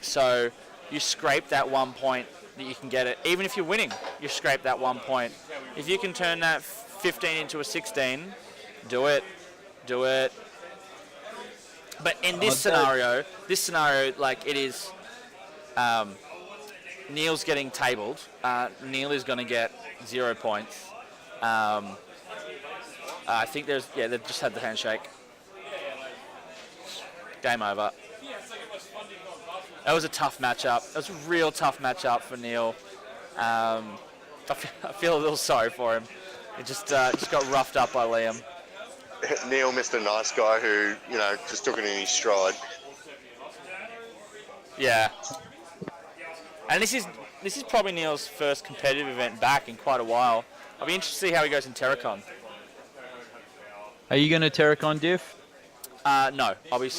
So you scrape that 1 point that you can get it. Even if you're winning, you scrape that 1 point. If you can turn that 15 into a 16, do it. But in this scenario, like it is, Neil's getting tabled. Neil is going to get 0 points. I think they've just had the handshake. Game over. That was a tough matchup. It was a real tough matchup for Neil. I feel a little sorry for him. It just got roughed up by Liam. Neil, Mr. Nice Guy, who just took it in his stride. Yeah. And this is probably Neil's first competitive event back in quite a while. I'll be interested to see how he goes in Terracon. Are you going to Terracon Diff? No, I'll be.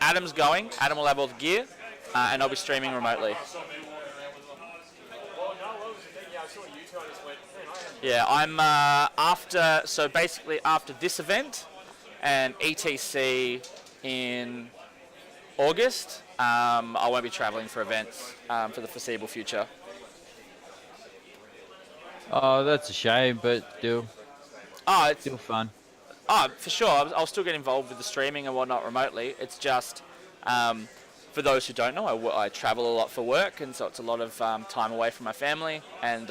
Adam's going. Adam will have all the gear, and I'll be streaming remotely. Yeah, I'm after this event and ETC in August. I won't be travelling for events for the foreseeable future. Oh, that's a shame, but still. Oh, it's still fun. Oh, for sure. I'll still get involved with the streaming and whatnot remotely. It's just, for those who don't know, I travel a lot for work, and so it's a lot of time away from my family. And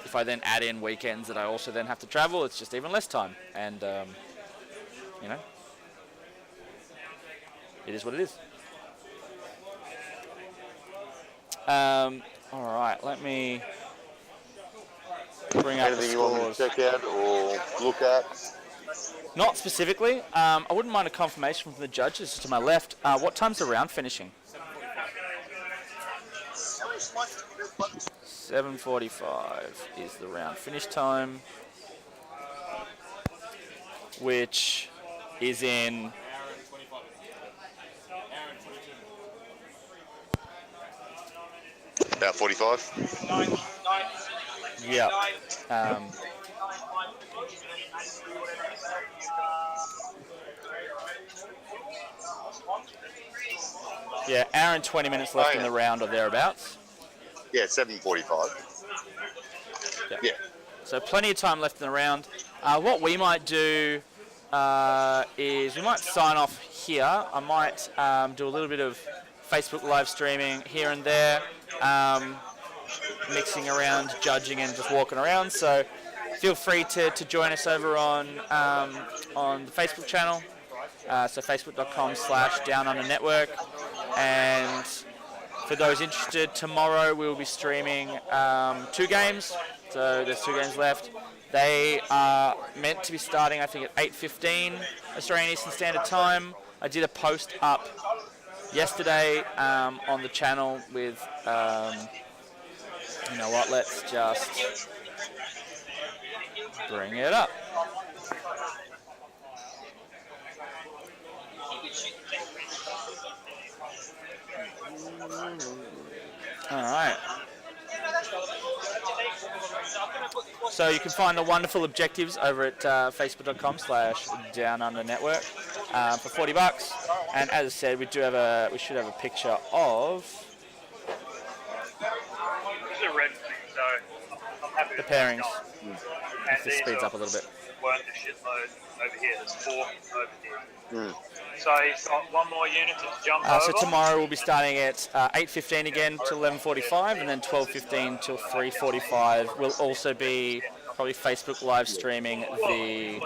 if I then add in weekends that I also then have to travel, it's just even less time. And, it is what it is. All right, let me bring up the scores. Anything you want me to check out or look at? Not specifically. I wouldn't mind a confirmation from the judges to my left. What time's the round finishing? 7:45 is the round finish time, which is in about 45. Yeah. Yeah, hour and 20 minutes left in the round or thereabouts. Yeah, 7:45. Yeah. So plenty of time left in the round. What we might do is we might sign off here. I might do a little bit of Facebook live streaming here and there, mixing around, judging and just walking around. So feel free to join us over on the Facebook channel. So facebook.com/Down Under Network. And for those interested, tomorrow we will be streaming 2 games. So there's 2 games left. They are meant to be starting, I think, at 8:15 Australian Eastern Standard Time. I did a post up yesterday on the channel with, you know what, let's just bring it up. All right. So you can find the wonderful objectives over at facebook.com/Down Under Network for $40. And as I said, we should have a picture of the pairings. If this speeds up a little bit. Weren't a shitload over here. There's 4 over here. So he's got 1 more unit to jump over. So tomorrow we'll be starting at 8:15 again till 11:45, and then 12:15 till 3:45. We'll also be probably Facebook live streaming the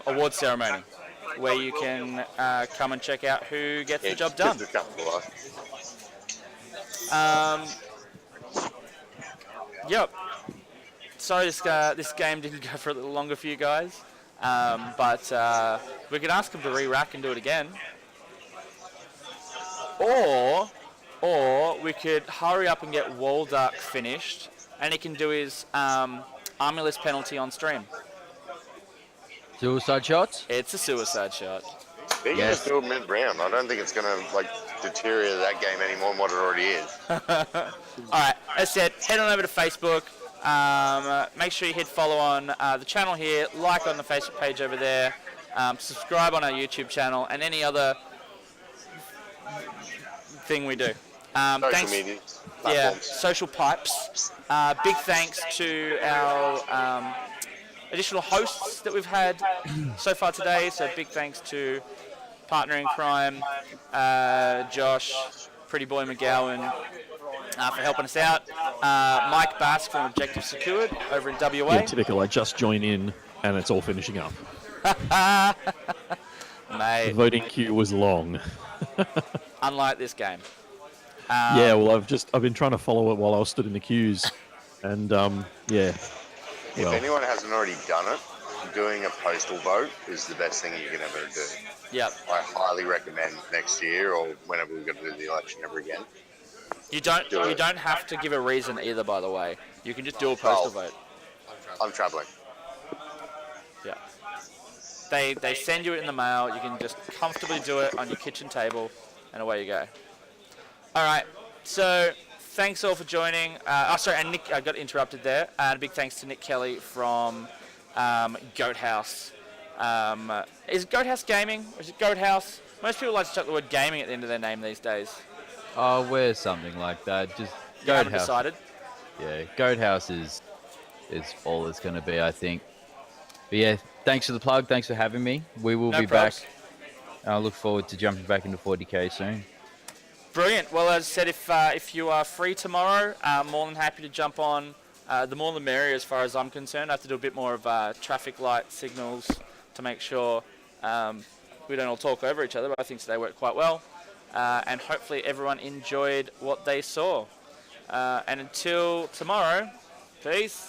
award ceremony, where you can come and check out who gets the job done. Yep. Sorry, this game didn't go for a little longer for you guys, but we could ask him to re-rack and do it again, or we could hurry up and get Walduck finished, and he can do his Armulus penalty on stream. Suicide shots? It's a suicide shot. They can just do it mid-round. I don't think it's going to deteriorate that game any more than what it already is. All right, as said, head on over to Facebook. Make sure you hit follow on the channel here, like on the Facebook page over there, subscribe on our YouTube channel, and any other thing we do. Social media. Yeah, social pipes. Big thanks to our additional hosts that we've had so far today. So big thanks to Partner in Crime, Josh, Pretty Boy McGowan, for helping us out. Mike Bass from Objective Secured over in WA. Yeah, typical. I just join in and it's all finishing up. Mate. The voting queue was long. Unlike this game. Yeah, well, I've been trying to follow it while I was stood in the queues, and yeah. If anyone hasn't already done it, doing a postal vote is the best thing you can ever do. Yep. I highly recommend next year or whenever we're going to do the election ever again. You don't have to give a reason either, by the way. You can just do a postal vote. I'm travelling. Yeah. They send you it in the mail. You can just comfortably do it on your kitchen table, and away you go. All right. So thanks all for joining. And Nick, I got interrupted there. And a big thanks to Nick Kelly from Goat House. Is it Goat House Gaming or is it Goat House? Most people like to chuck the word gaming at the end of their name these days. Oh, we're something like that. Just Goat House. Decided. Yeah, Goat House is all it's going to be, I think. But yeah, thanks for the plug. Thanks for having me. We will be back. I look forward to jumping back into 40k soon. Brilliant. Well, as I said, if you are free tomorrow, more than happy to jump on. The more the merrier as far as I'm concerned. I have to do a bit more of traffic light signals to make sure we don't all talk over each other, but I think today worked quite well. And hopefully everyone enjoyed what they saw. And until tomorrow, peace.